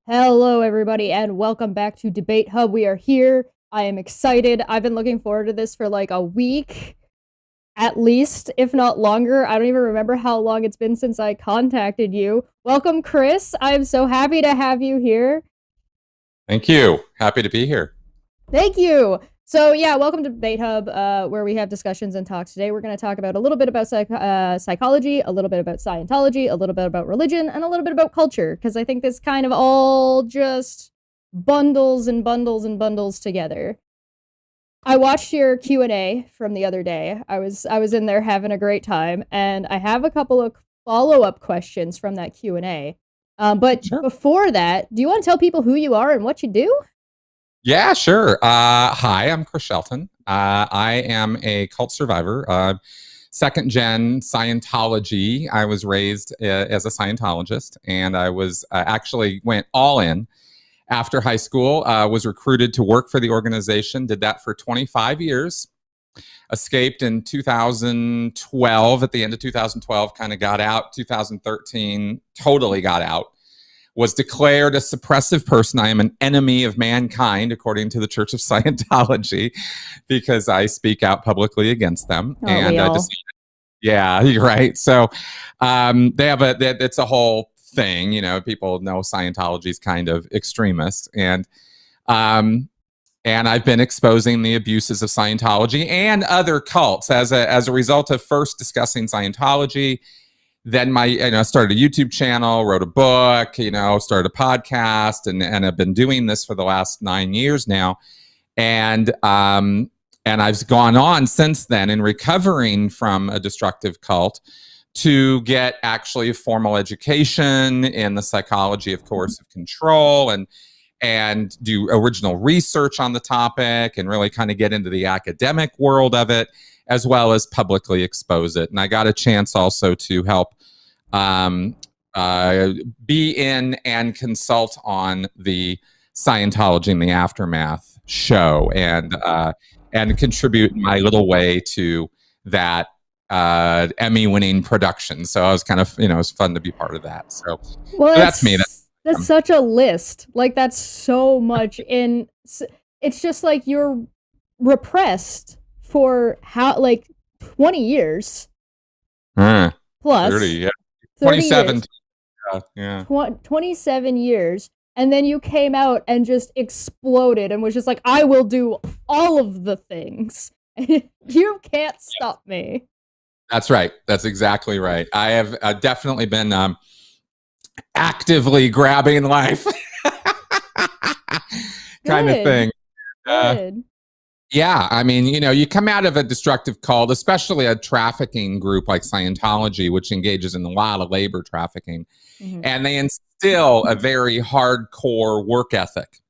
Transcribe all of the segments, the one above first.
Hello, everybody, and welcome back to Debate Hub. We are here. I am excited. I've been looking forward to this for like a week, at least, if not longer. I don't even remember how long it's been since I contacted you. Welcome, Chris. I'm so happy to have you here. Thank you. Happy to be here. Thank you. So yeah, welcome to Debate Hub, where we have discussions and talks. Today we're going to talk about a little bit about psychology, a little bit about Scientology, a little bit about religion, and a little bit about culture, because I think this kind of all just bundles and bundles and bundles together. I watched your Q&A from the other day. I was in there having a great time, and I have a couple of follow-up questions from that Q&A. But Sure. before that, do you want to tell people who you are and what you do? Yeah, sure. Hi, I'm Chris Shelton. I am a cult survivor, second gen Scientology. I was raised as a Scientologist, and I was actually went all in after high school. Was recruited to work for the organization. Did that for 25 years. Escaped in 2012. At the end of 2012, kind of got out. 2013, totally got out. Was declared a suppressive person. I am an enemy of mankind, according to the Church of Scientology, because I speak out publicly against them. Oh, and we all. yeah, you're right. So they have it's a whole thing. You know, people know Scientology is kind of extremist, and I've been exposing the abuses of Scientology and other cults as a result of first discussing Scientology. Then I started a YouTube channel, wrote a book, started a podcast, and I've been doing this for the last 9 years now. And I've gone on since then in recovering from a destructive cult to get actually a formal education in the psychology of coercive control and do original research on the topic and really kind of get into the academic world of it, as well as publicly expose it. And I got a chance also to help be in and consult on the Scientology and the Aftermath show and contribute my little way to that Emmy-winning production. So I was kind of, it was fun to be part of that. So, Well, that's me. That's such a list. Like, that's so much in. It's just like you're repressed for 20 years plus 30, yeah. 27 yeah. 27 years, and then you came out and just exploded and was just like, I will do all of the things. You can't stop me. That's right. That's exactly right. I have definitely been actively grabbing life kind of thing. Good. Yeah, I mean, you come out of a destructive cult, especially a trafficking group like Scientology, which engages in a lot of labor trafficking, and they instill a very hardcore work ethic.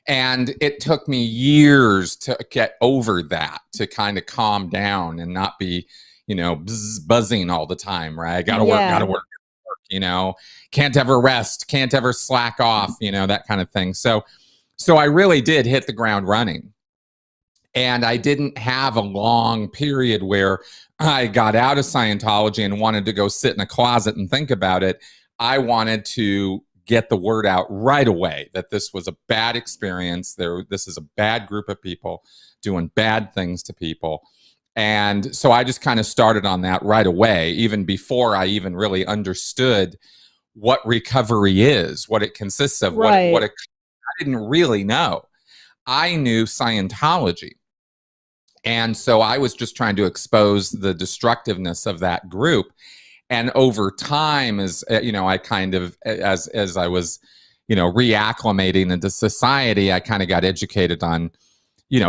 And it took me years to get over that, to kind of calm down and not be, buzzing all the time, right? Gotta work, can't ever rest, can't ever slack off, that kind of thing. So I really did hit the ground running. And I didn't have a long period where I got out of Scientology and wanted to go sit in a closet and think about it. I wanted to get the word out right away that this was a bad experience. This is a bad group of people doing bad things to people. And so I just kind of started on that right away, even before I even really understood what recovery is, what it consists of, right. I didn't really know. I knew Scientology. And so I was just trying to expose the destructiveness of that group. And over time, as I kind of, as I was, reacclimating into society, I kind of got educated on,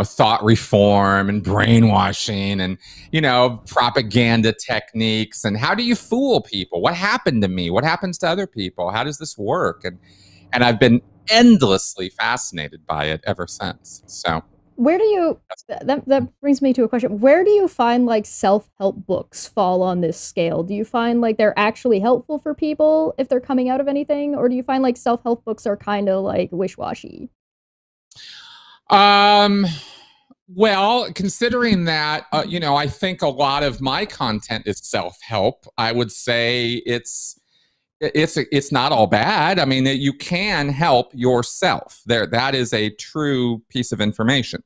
thought reform and brainwashing and, propaganda techniques. And how do you fool people? What happened to me? What happens to other people? How does this work? And I've been endlessly fascinated by it ever since. So where do you that brings me to a question. Where do you find like self-help books fall on this scale? Do you find like they're actually helpful for people if they're coming out of anything, or do you find like self-help books are kind of like wish-washy? Well, considering that, I think a lot of my content is self-help. I would say it's it's not all bad. I mean, you can help yourself. That is a true piece of information.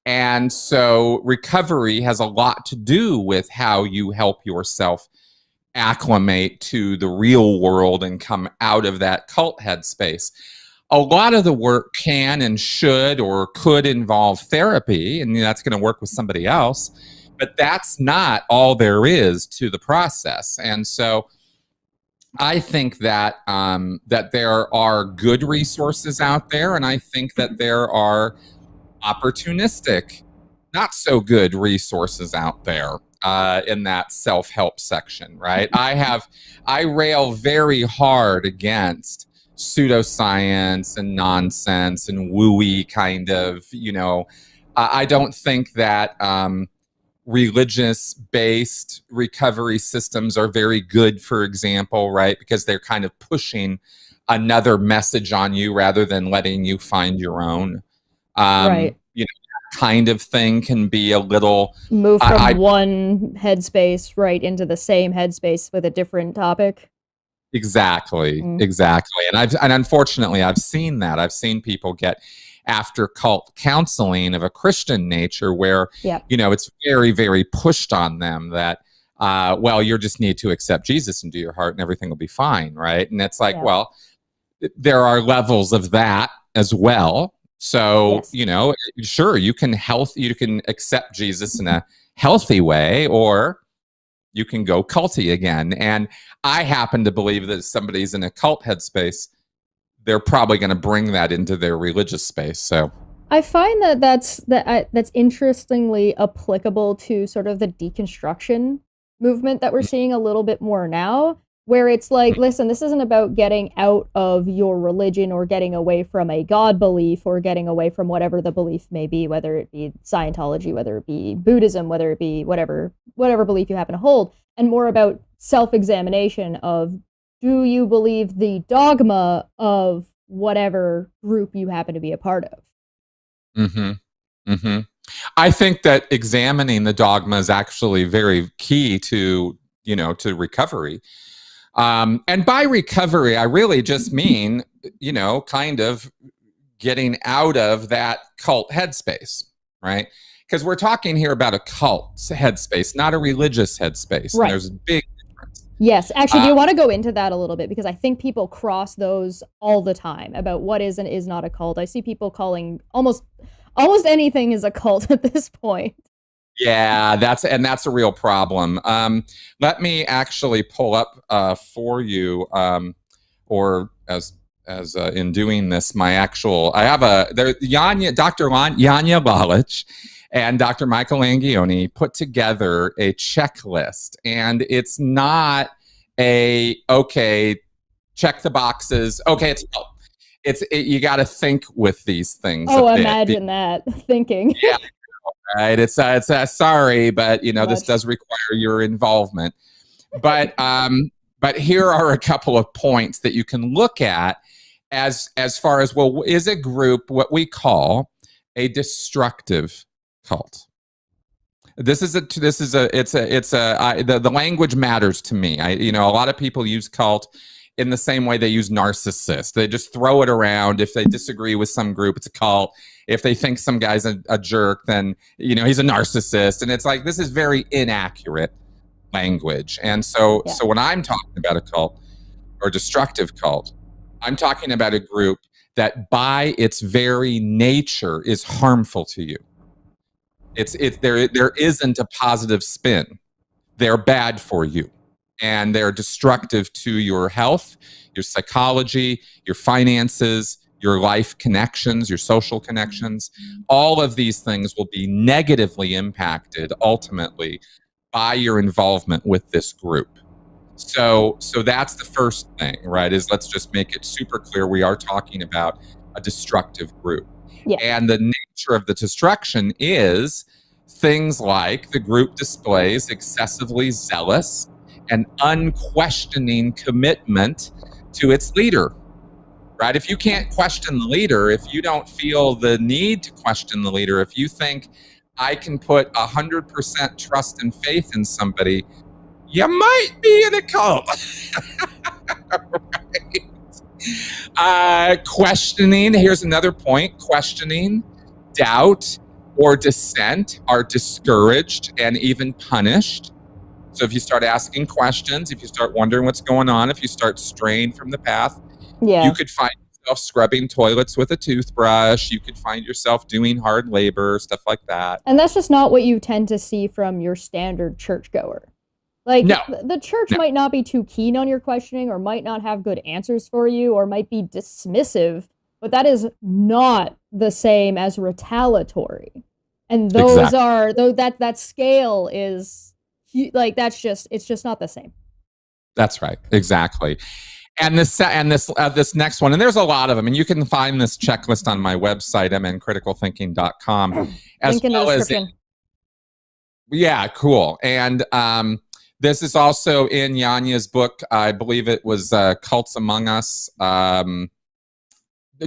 And so recovery has a lot to do with how you help yourself acclimate to the real world and come out of that cult headspace. A lot of the work can and should or could involve therapy, and that's going to work with somebody else, but that's not all there is to the process. And so I think that that there are good resources out there, and I think that there are opportunistic, not so good resources out there in that self-help section, right? I rail very hard against pseudoscience and nonsense and wooey kind of, I don't think that religious-based recovery systems are very good, for example, right? Because they're kind of pushing another message on you rather than letting you find your own. Right. Kind of thing can be a little move from one headspace right into the same headspace with a different topic. Exactly. And unfortunately I've seen that. I've seen people get after cult counseling of a Christian nature where it's very, very pushed on them that well, you just need to accept Jesus into your heart and everything will be fine, right? And it's like, well, there are levels of that as well. So, sure, you can accept Jesus in a healthy way, or you can go culty again. And I happen to believe that if somebody's in a cult headspace, they're probably going to bring that into their religious space. So I find that that's interestingly applicable to sort of the deconstruction movement that we're seeing a little bit more now, where it's like, listen, this isn't about getting out of your religion or getting away from a God belief or getting away from whatever the belief may be, whether it be Scientology, whether it be Buddhism, whether it be whatever belief you happen to hold, and more about self-examination of, do you believe the dogma of whatever group you happen to be a part of? I think that examining the dogma is actually very key to recovery. And by recovery, I really just mean, kind of getting out of that cult headspace, right? Because we're talking here about a cult headspace, not a religious headspace. Right. And there's a big difference. Yes. Actually, do you want to go into that a little bit? Because I think people cross those all the time about what is and is not a cult. I see people calling almost anything is a cult at this point. Yeah, that's a real problem. Let me actually pull up for you, or as in doing this, I have Dr. Janja Lalich and Dr. Michael Angioni put together a checklist, and it's not okay, check the boxes. Okay, you got to think with these things. Oh, imagine that thinking. Yeah. Right. It's sorry, but this does require your involvement. But here are a couple of points that you can look at as far as, well, is a group what we call a destructive cult? The language matters to me. A lot of people use cult in the same way they use narcissist. They just throw it around. If they disagree with some group, it's a cult. If they think some guy's a jerk, then he's a narcissist. And it's like, this is very inaccurate language. And so when I'm talking about a cult or destructive cult, I'm talking about a group that by its very nature is harmful to you. There isn't a positive spin. They're bad for you. And they're destructive to your health, your psychology, your finances, your life connections, your social connections. All of these things will be negatively impacted ultimately by your involvement with this group. So that's the first thing, right? Is let's just make it super clear we are talking about a destructive group. Yeah. And the nature of the destruction is things like the group displays excessively zealous and unquestioning commitment to its leader, right? If you can't question the leader, if you don't feel the need to question the leader, if you think I can put 100% trust and faith in somebody, you might be in a cult. Questioning, here's another point. Questioning, doubt, or dissent are discouraged and even punished. So if you start asking questions, if you start wondering what's going on, if you start straying from the path, you could find yourself scrubbing toilets with a toothbrush. You could find yourself doing hard labor, stuff like that. And that's just not what you tend to see from your standard churchgoer. Like, no, the church might not be too keen on your questioning, or might not have good answers for you, or might be dismissive, but that is not the same as retaliatory. And those are, though, that scale is, like, it's just not the same. That's right. Exactly. And this next one, and there's a lot of them, and you can find this checklist on my website, mncriticalthinking.com, as well as yeah, cool. And this is also in Yanya's book. I believe it was Cults Among Us.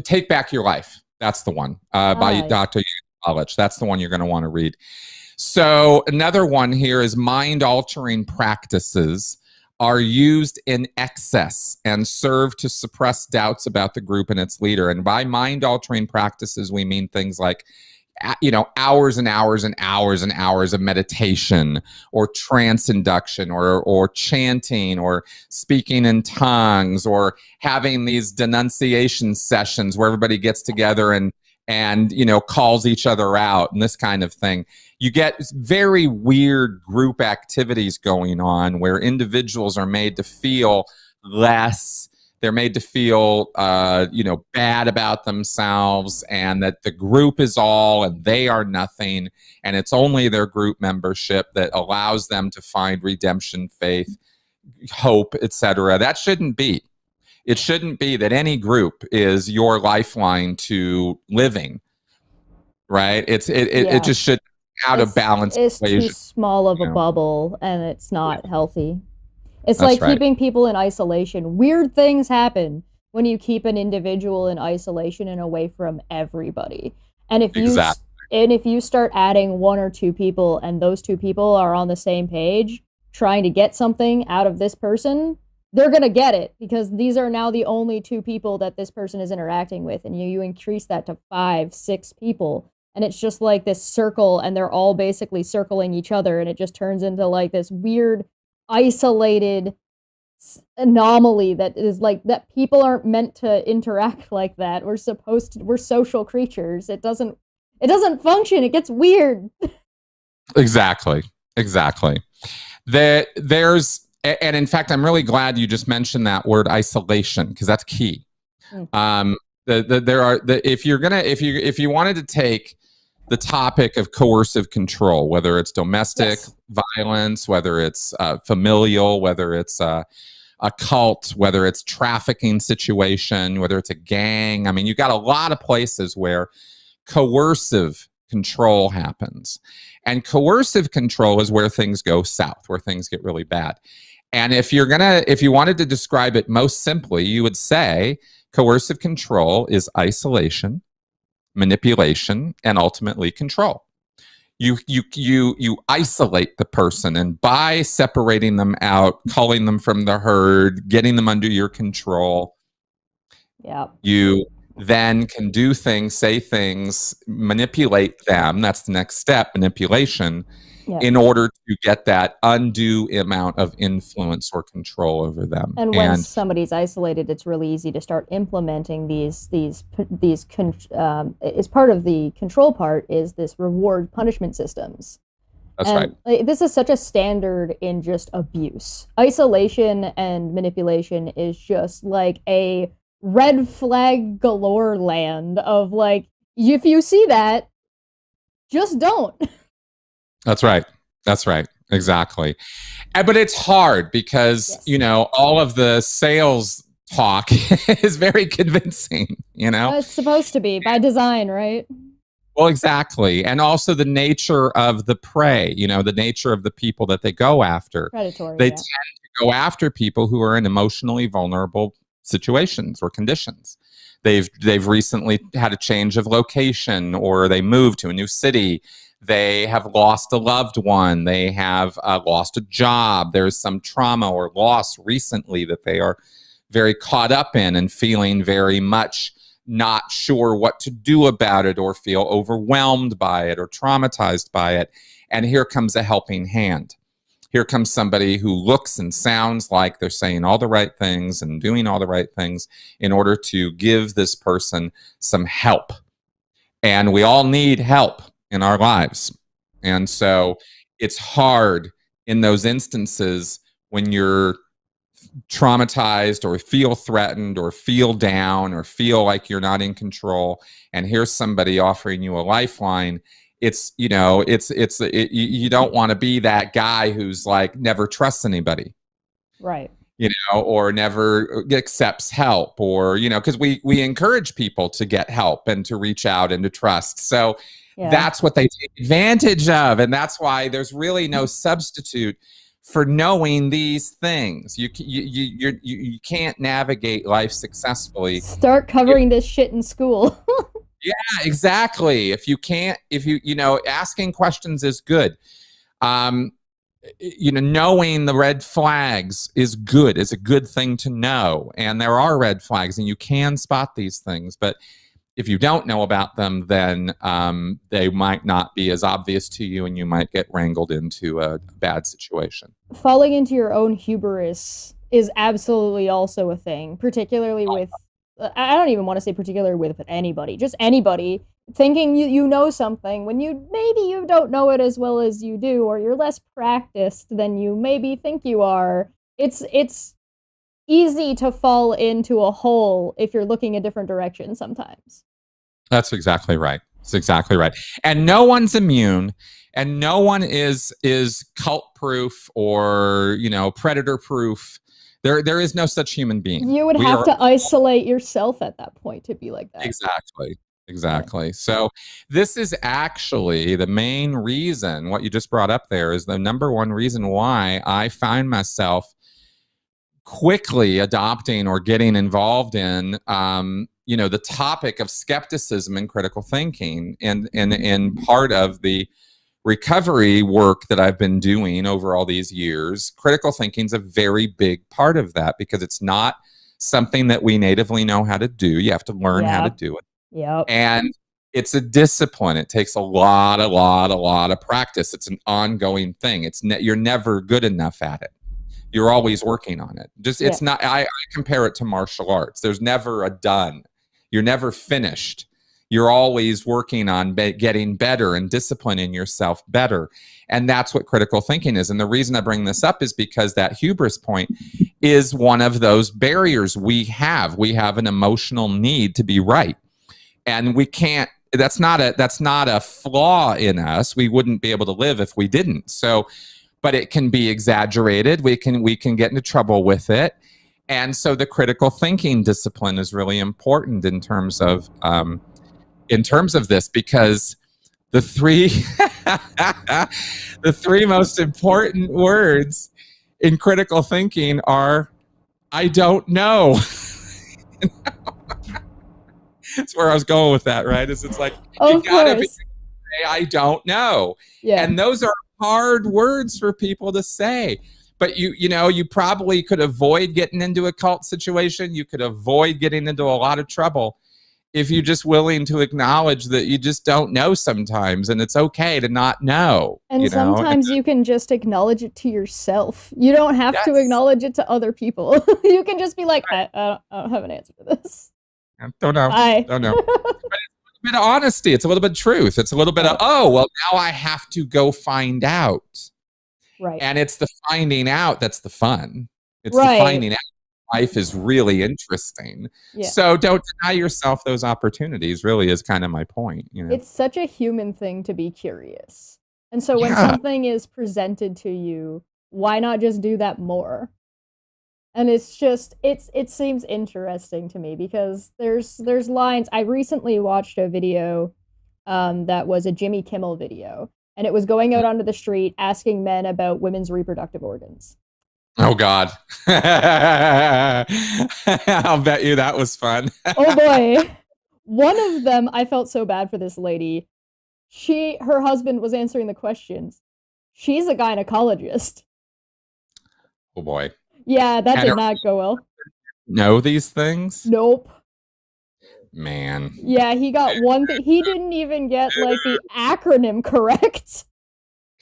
Take Back Your Life. That's the one by Dr. College. That's the one you're going to want to read. So another one here is mind-altering practices are used in excess and serve to suppress doubts about the group and its leader. And by mind-altering practices, we mean things like, hours and hours and hours and hours of meditation, or trance induction, or chanting, or speaking in tongues, or having these denunciation sessions where everybody gets together and calls each other out, and this kind of thing. You get very weird group activities going on where individuals are made to feel less. They're made to feel, bad about themselves, and that the group is all and they are nothing. And it's only their group membership that allows them to find redemption, faith, hope, etc. That shouldn't be. It shouldn't be that any group is your lifeline to living, right? It just should be out of balance. It's too small of a bubble, and it's not healthy. It's like keeping people in isolation. Weird things happen when you keep an individual in isolation and away from everybody. And if you start adding one or two people, and those two people are on the same page trying to get something out of this person, they're going to get it, because these are now the only two people that this person is interacting with. And you increase that to 5, 6 people, and it's just like this circle, and they're all basically circling each other, and it just turns into like this weird isolated anomaly that is like, that people aren't meant to interact like that. We're social creatures. It doesn't function. It gets weird. Exactly. There's, and in fact, I'm really glad you just mentioned that word isolation, because that's key. If you wanted to take the topic of coercive control, whether it's domestic violence, whether it's familial, whether it's a cult, whether it's trafficking situation, whether it's a gang. I mean, you got a lot of places where coercive control happens. And coercive control is where things go south, where things get really bad. And if you wanted to describe it most simply, you would say coercive control is isolation, manipulation, and ultimately control. You isolate the person, and by separating them out, culling them from the herd, getting them under your control, you then can do things, say things, manipulate them. That's the next step, manipulation, in order to get that undue amount of influence or control over them. And when somebody's isolated, it's really easy to start implementing these as part of the control part is this reward punishment systems. That's right. This is such a standard in just abuse. Isolation and manipulation is just like a red flag galore land of like, if you see that, just don't. That's right. Exactly. But it's hard because, all of the sales talk is very convincing, It's supposed to be by design, right? Well, exactly. And also the nature of the prey, the nature of the people that they go after. Predatory. They tend to go after people who are in emotionally vulnerable situations or conditions. They've recently had a change of location, or they moved to a new city. They have lost a loved one. They have lost a job. There's some trauma or loss recently that they are very caught up in and feeling very much not sure what to do about it, or feel overwhelmed by it or traumatized by it. And here comes a helping hand. Here comes somebody who looks and sounds like they're saying all the right things and doing all the right things in order to give this person some help. And we all need help in our lives. And so it's hard in those instances when you're traumatized or feel threatened or feel down or feel like you're not in control, and here's somebody offering you a lifeline. It's, you know, you don't want to be that guy who's like never trusts anybody, right, you know, or never accepts help, or, you know, because we encourage people to get help and to reach out and to trust. So that's what they take advantage of, and that's why there's really no substitute for knowing these things. You can't navigate life successful. Start covering this shit in school. Yeah, exactly. If you know, asking questions is good. You know, knowing the red flags is good. It's a good thing to know. And there are red flags, and you can spot these things. But if you don't know about them, then they might not be as obvious to you, and you might get wrangled into a bad situation. Falling into your own hubris is absolutely also a thing, particularly with, I don't even want to say particularly with anybody, just anybody thinking you know something when maybe you don't know it as well as you do, or you're less practiced than you maybe think you are. It's easy to fall into a hole if you're looking a different direction sometimes. That's exactly right. That's exactly right. And no one's immune, and no one is cult proof or, you know, predator proof. There is no such human being. You would have to isolate yourself at that point to be like that. Exactly. Yeah. So this is actually the main reason. What you just brought up there is the number one reason why I find myself quickly adopting or getting involved in you know, the topic of skepticism and critical thinking, and part of the recovery work that I've been doing over all these years. Critical thinking is a very big part of that, because it's not something that we natively know how to do. You have to learn how to do it. Yep. And it's a discipline. It takes a lot of practice. It's an ongoing thing. You're never good enough at it. You're always working on it. It's not, I compare it to martial arts. There's never a done. You're never finished. You're always working on getting better and disciplining yourself better. And that's what critical thinking is. And the reason I bring this up is because that hubris point is one of those barriers we have. We have an emotional need to be right. And we can't, that's not a flaw in us. We wouldn't be able to live if we didn't. So, but it can be exaggerated. We can get into trouble with it. And so the critical thinking discipline is really important in terms of this, because the three the three most important words in critical thinking are "I don't know." That's where I was going with that, right? It's like you gotta say, "I don't know," and those are hard words for people to say. But you know, you probably could avoid getting into a cult situation. You could avoid getting into a lot of trouble if you're just willing to acknowledge that you just don't know sometimes, and it's okay to not know. And sometimes you can just acknowledge it to yourself. You don't have to acknowledge it to other people. You can just be like, I don't have an answer to this. I don't know. Don't know. But it's a little bit of honesty. It's a little bit of truth. It's a little bit of, oh, well, now I have to go find out. Right. And it's the finding out that's the fun. It's the finding out. Life is really interesting. So don't deny yourself those opportunities, really, is kind of my point. You know? It's such a human thing to be curious. And so when something is presented to you, why not just do that more? And it's just, it seems interesting to me, because there's lines. I recently watched a video that was a Jimmy Kimmel video, and it was going out onto the street asking men about women's reproductive organs. Oh, God. I'll bet you that was fun. Oh, boy. One of them, I felt so bad for this lady. Her husband was answering the questions. She's a gynecologist. Oh, boy. Yeah, that did not go well. know these things? Nope. Man. Yeah, he got one thing. He didn't even get like the acronym correct.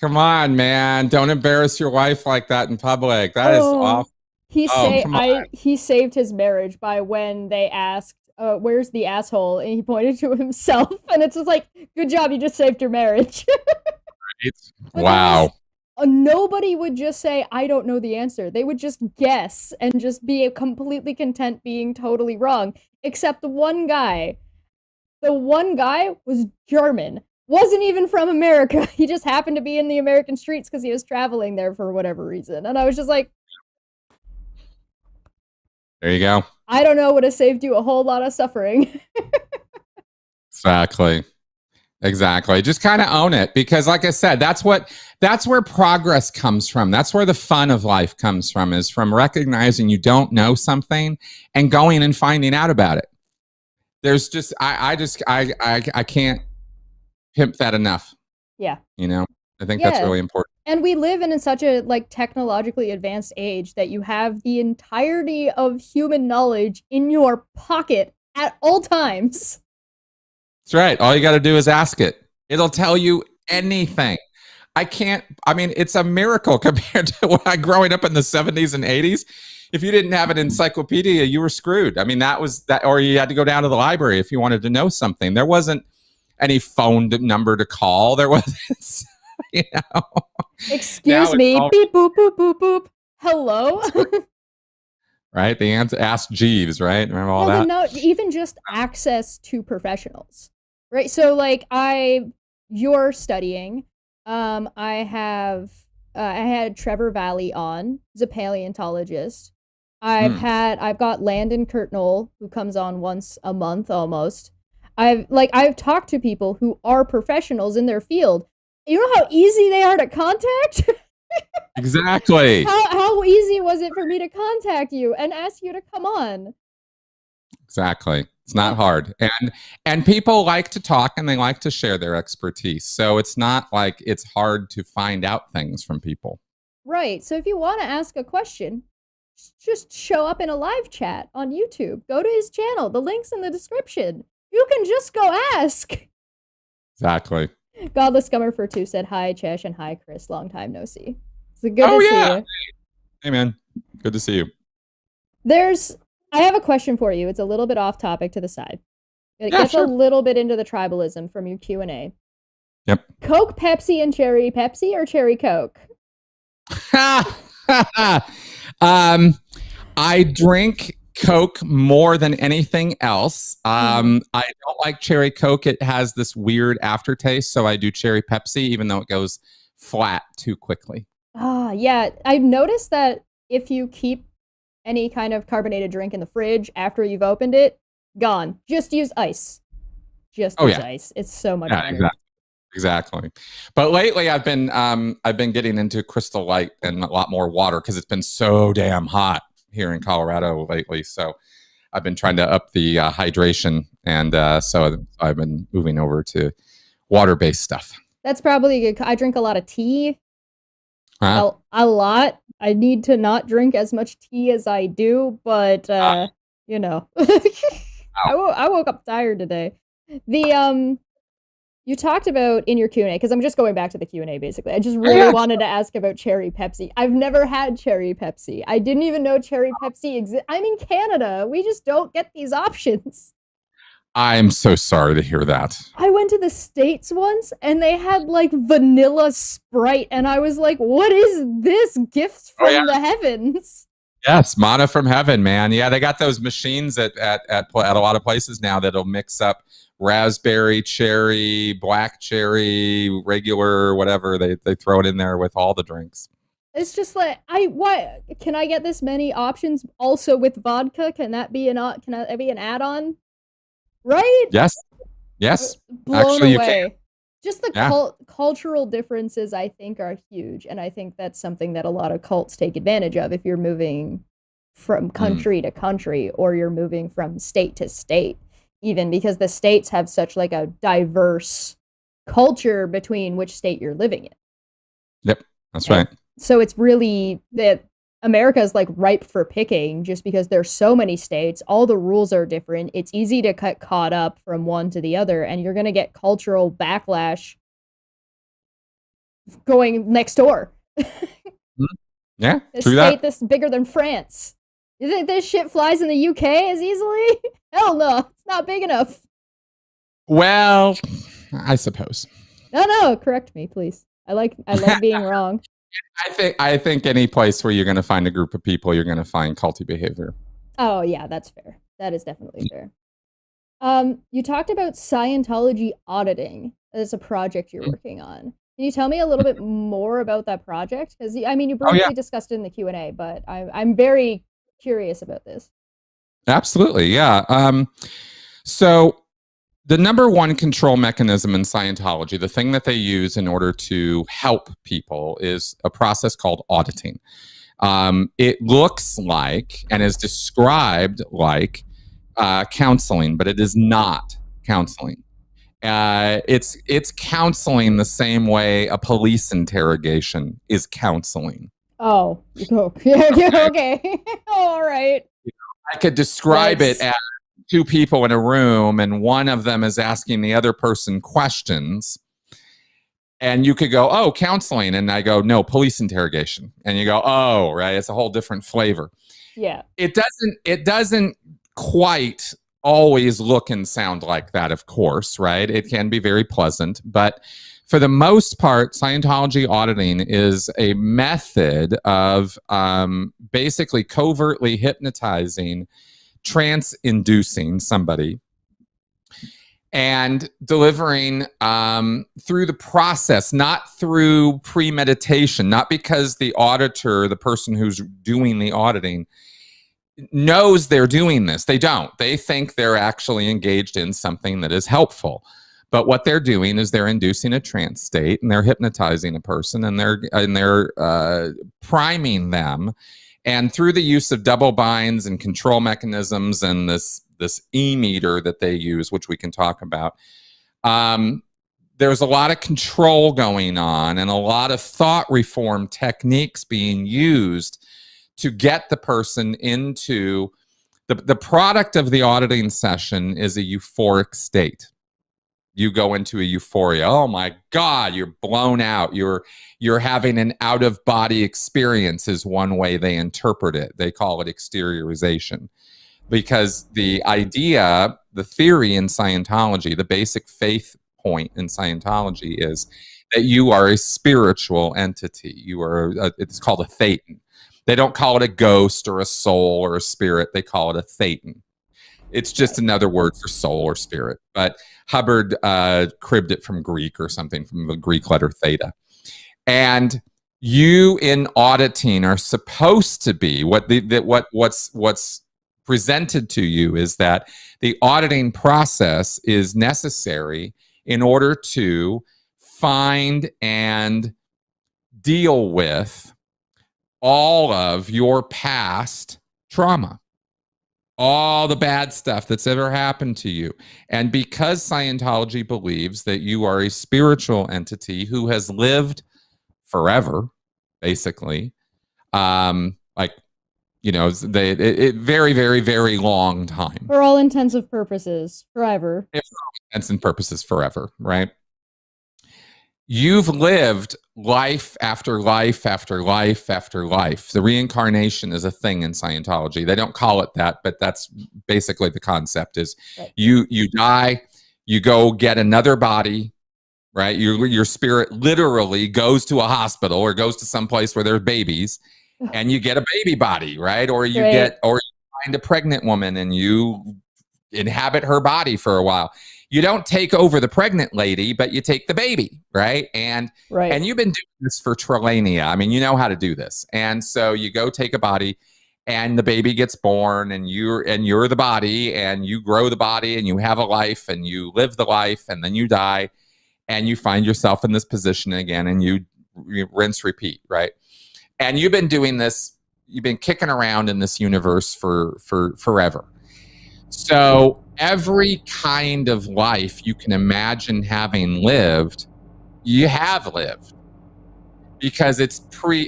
Come on, man. Don't embarrass your wife like that in public. That is awful. Come on. He saved his marriage by when they asked, where's the asshole? And he pointed to himself. And it's just like, good job, you just saved your marriage. Wow. Nobody would just say, I don't know the answer. They would just guess and just be completely content being totally wrong. Except the one guy. The one guy was German. Wasn't even from America. He just happened to be in the American streets because he was traveling there for whatever reason. And I was just like, there you go. I don't know, would have saved you a whole lot of suffering. Exactly. Just kind of own it, because like I said, that's where progress comes from. That's where the fun of life comes from, is from recognizing you don't know something and going and finding out about it. There's just, I can't pimp that enough. Yeah. I think that's really important. And we live in such a like technologically advanced age that you have the entirety of human knowledge in your pocket at all times. That's right. All you got to do is ask it. It'll tell you anything. It's a miracle compared to when I growing up in the 70s and 80s. If you didn't have an encyclopedia, you were screwed. That was that, or you had to go down to the library if you wanted to know something. There wasn't any phone number to call. There wasn't, Excuse me, beep, boop, boop, boop, boop. Hello? Right? The answer, ask Jeeves, right? Remember all that? No, even just access to professionals, right? So like you're studying. I had Trevor Valley on. He's a paleontologist. I've got Landon Kirtnell, who comes on once a month almost. I've talked to people who are professionals in their field. You know how easy they are to contact? Exactly. How easy was it for me to contact you and ask you to come on? Exactly. It's not hard. And people like to talk and they like to share their expertise. So it's not like it's hard to find out things from people. Right. So if you want to ask a question, just show up in a live chat on YouTube. Go to his channel. The link's in the description. You can just go ask. Exactly. Godless Scummer for 2 said hi, Chesh, and hi, Chris. Long time no see. It's good to see you. Hey, man. Good to see you. I have a question for you. It's a little bit off topic to the side. It gets a little bit into the tribalism from your Q&A. Yep. Coke, Pepsi, and Cherry Pepsi, or Cherry Coke? I drink Coke more than anything else. I don't like Cherry Coke. It has this weird aftertaste, so I do Cherry Pepsi, even though it goes flat too quickly. Yeah. I've noticed that if you keep any kind of carbonated drink in the fridge after you've opened it, gone. Just use ice. Use ice. It's so much better. Exactly. But lately I've been getting into Crystal Light and a lot more water because it's been so damn hot here in Colorado lately. So I've been trying to up the hydration, and so I've been moving over to water-based stuff. That's probably good. I drink a lot of tea. A lot. I need to not drink as much tea as I do, but I woke up tired today. You talked about in your Q&A, because I'm just going back to the Q&A basically. I just really wanted to ask about Cherry Pepsi. I've never had Cherry Pepsi. I didn't even know Cherry Pepsi exists. I'm in Canada. We just don't get these options. I'm so sorry to hear that. I went to the States once and they had like vanilla Sprite, and I was like, what is this gift from the heavens? Yes, manna from heaven, man. Yeah, they got those machines at a lot of places now that'll mix up raspberry, cherry, black cherry, regular, whatever. They throw it in there with all the drinks. It's just like, what can I get this many options also with vodka? Can that be an add-on? Right? Yes. Blown Actually, away. you can. Just the cultural differences, I think, are huge, and I think that's something that a lot of cults take advantage of if you're moving from country to country, or you're moving from state to state, even, because the states have such like a diverse culture between which state you're living in. Yep, that's right. So it's really that America is like ripe for picking just because there's so many states, all the rules are different. It's easy to get caught up from one to the other, and you're going to get cultural backlash going next door. Yeah, A true state that. that's bigger than France. You think this shit flies in the UK as easily? Hell no, it's not big enough. Well, I suppose. No, correct me, please. I like being wrong. I think any place where you're going to find a group of people, you're going to find culty behavior. Oh yeah, that's fair. That is definitely fair. You talked about Scientology auditing as a project you're working on. Can you tell me a little bit more about that project? Because I mean, you briefly discussed it in the Q&A, but I'm very curious about this. Absolutely, yeah. So the number one control mechanism in Scientology, the thing that they use in order to help people, is a process called auditing. It looks like and is described like counseling, but it is not counseling. It's counseling the same way a police interrogation is counseling. Oh, okay. All right. I could describe it as two people in a room, and one of them is asking the other person questions. And you could go, oh, counseling. And I go, no, police interrogation. And you go, oh, right. It's a whole different flavor. Yeah. It doesn't quite always look and sound like that, of course, right? It can be very pleasant, but for the most part, Scientology auditing is a method of basically covertly hypnotizing, trance-inducing somebody, and delivering through the process, not through premeditation, not because the auditor, the person who's doing the auditing, knows they're doing this. They don't. They think they're actually engaged in something that is helpful. But what they're doing is they're inducing a trance state, and they're hypnotizing a person, and they're priming them. And through the use of double binds and control mechanisms and this e-meter that they use, which we can talk about, there's a lot of control going on and a lot of thought reform techniques being used to get the person into the product of the auditing session is a euphoric state. You go into a euphoria. Oh my God, you're blown out. You're having an out-of-body experience is one way they interpret it. They call it exteriorization. Because the idea, the theory in Scientology, the basic faith point in Scientology is that you are a spiritual entity. You are, it's called a thetan. They don't call it a ghost or a soul or a spirit. They call it a thetan. It's just another word for soul or spirit. But Hubbard cribbed it from Greek or something, from the Greek letter theta. And you in auditing are supposed to be what's presented to you is that the auditing process is necessary in order to find and deal with all of your past trauma, all the bad stuff that's ever happened to you. And because Scientology believes that you are a spiritual entity who has lived forever, basically, like, you know, very, very, very long time. For all intents and purposes, forever. For all intents and purposes, forever, right? You've lived life after life after life after life. The reincarnation is a thing in Scientology. They don't call it that, but that's basically the concept is you die, you go get another body, right? Your spirit literally goes to a hospital or goes to some place where there's babies, and you get a baby body, right? Or you find a pregnant woman and you inhabit her body for a while. You don't take over the pregnant lady, but you take the baby, right? And you've been doing this for trillinia. I mean, you know how to do this. And so you go take a body, and the baby gets born, and you're the body, and you grow the body, and you have a life, and you live the life, and then you die, and you find yourself in this position again, and you rinse, repeat, right? And you've been doing this. You've been kicking around in this universe for forever. So every kind of life you can imagine having lived, you have lived, because it's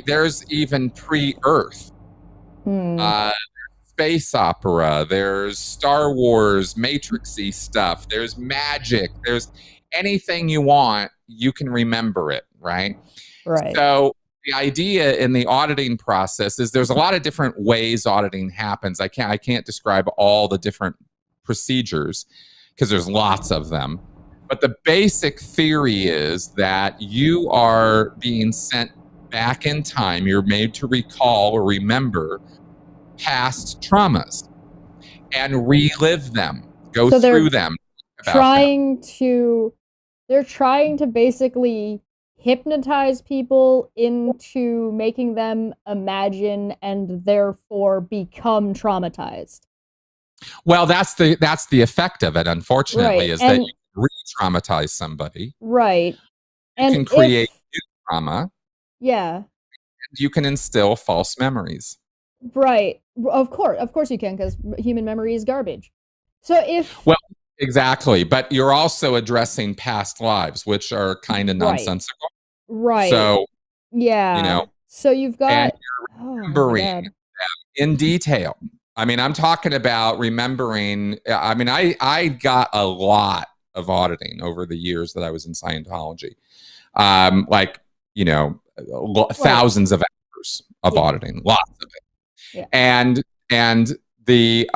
there's even pre-Earth. Space opera, there's Star Wars, Matrixy stuff, there's magic, there's anything you want, you can remember it, right? Right. So the idea in the auditing process is there's a lot of different ways auditing happens. I can't describe all the different procedures because there's lots of them. But the basic theory is that you are being sent back in time. You're made to recall or remember past traumas and relive them, go through them. They're trying to basically hypnotize people into making them imagine and therefore become traumatized. Well, that's the effect of it, unfortunately, right. Is that you re-traumatize somebody. Right. You can create new trauma. Yeah. You can instill false memories. Right. Of course you can, because human memory is garbage. So well, exactly. But you're also addressing past lives, which are kind of nonsensical. Right. So, yeah. So you've got and you're remembering them in detail. I mean, I'm talking about remembering. I mean, I got a lot of auditing over the years that I was in Scientology. Thousands of hours of auditing, lots of it. Yeah. And the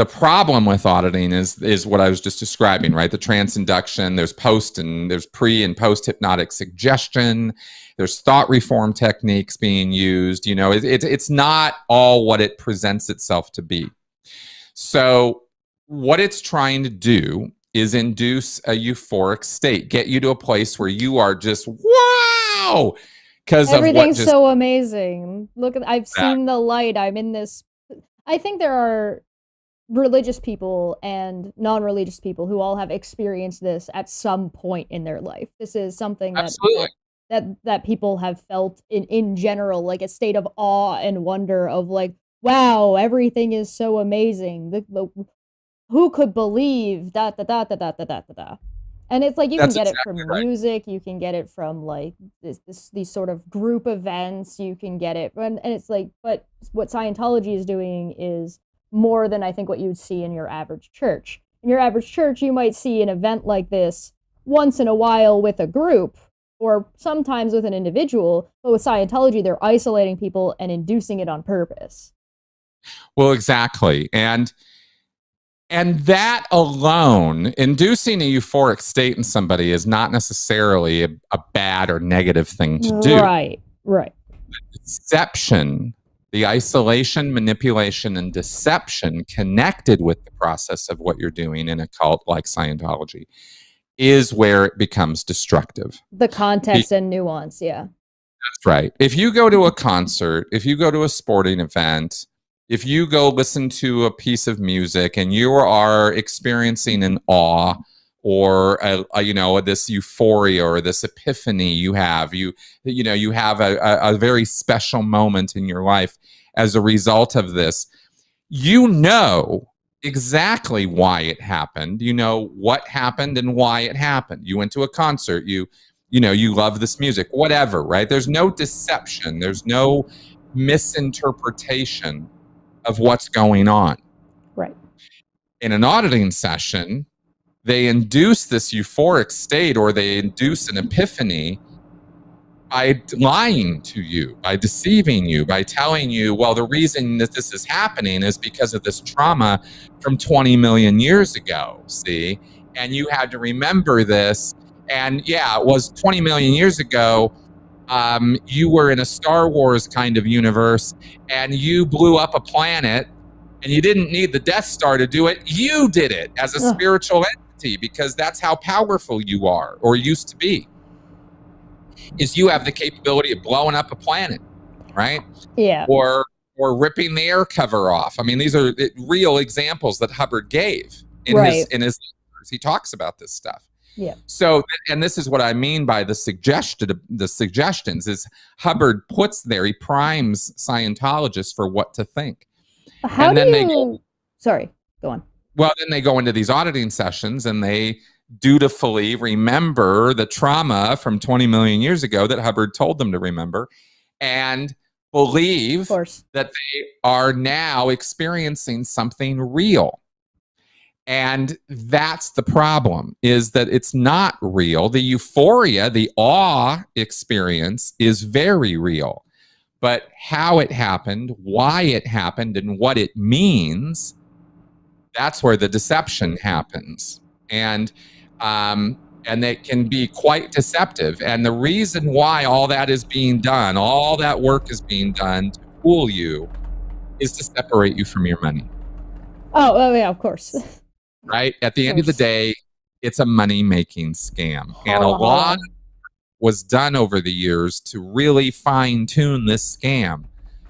problem with auditing is what I was just describing, right? The trance induction, there's pre and post hypnotic suggestion, there's thought reform techniques being used. It's not all what it presents itself to be. So what it's trying to do is induce a euphoric state, get you to a place where you are just, wow, because everything's so amazing. Look, I've seen the light. I'm in this. I think there are religious people and non-religious people who all have experienced this at some point in their life. This is something that people have felt in general, like a state of awe and wonder of like, wow, everything is so amazing. Who could believe da da da da da da da da. And it's like you can get it from music, you can get it from like these sort of group events, you can get it, and it's like, but what Scientology is doing is more than I think what you'd see in your average church. In your average church, you might see an event like this once in a while with a group, or sometimes with an individual, but with Scientology, they're isolating people and inducing it on purpose. Well, exactly. And that alone, inducing a euphoric state in somebody is not necessarily a bad or negative thing to do. Right. The deception, the isolation, manipulation, and deception connected with the process of what you're doing in a cult like Scientology is where it becomes destructive. The context and nuance, yeah. That's right. If you go to a concert, if you go to a sporting event, if you go listen to a piece of music and you are experiencing an awe or this euphoria or this epiphany you have a very special moment in your life as a result of this, you know exactly why it happened. You know what happened and why it happened. You went to a concert, you love this music, whatever, right? There's no deception, there's no misinterpretation of what's going on. Right. In an auditing session, they induce this euphoric state or they induce an epiphany by lying to you, by deceiving you, by telling you, well, the reason that this is happening is because of this trauma from 20 million years ago, see? And you had to remember this. And yeah, it was 20 million years ago. You were in a Star Wars kind of universe and you blew up a planet and you didn't need the Death Star to do it. You did it as a spiritual entity because that's how powerful you are or used to be. Is you have the capability of blowing up a planet, right? Yeah. Or ripping the air cover off. I mean, these are real examples that Hubbard gave in his he talks about this stuff. Yeah. So, and this is what I mean by the suggestions is Hubbard puts there, he primes Scientologists for what to think. Sorry, go on. Well, then they go into these auditing sessions and they dutifully remember the trauma from 20 million years ago that Hubbard told them to remember. And believe Of course. that they are now experiencing something real. And that's the problem, is that it's not real. The euphoria, the awe experience is very real. But how it happened, why it happened, and what it means, that's where the deception happens. And it can be quite deceptive. And the reason why all that is being done, all that work is being done to fool you, is to separate you from your money. Oh yeah, of course. Right? At the end of the day, it's a money-making scam. And a lot was done over the years to really fine-tune this scam.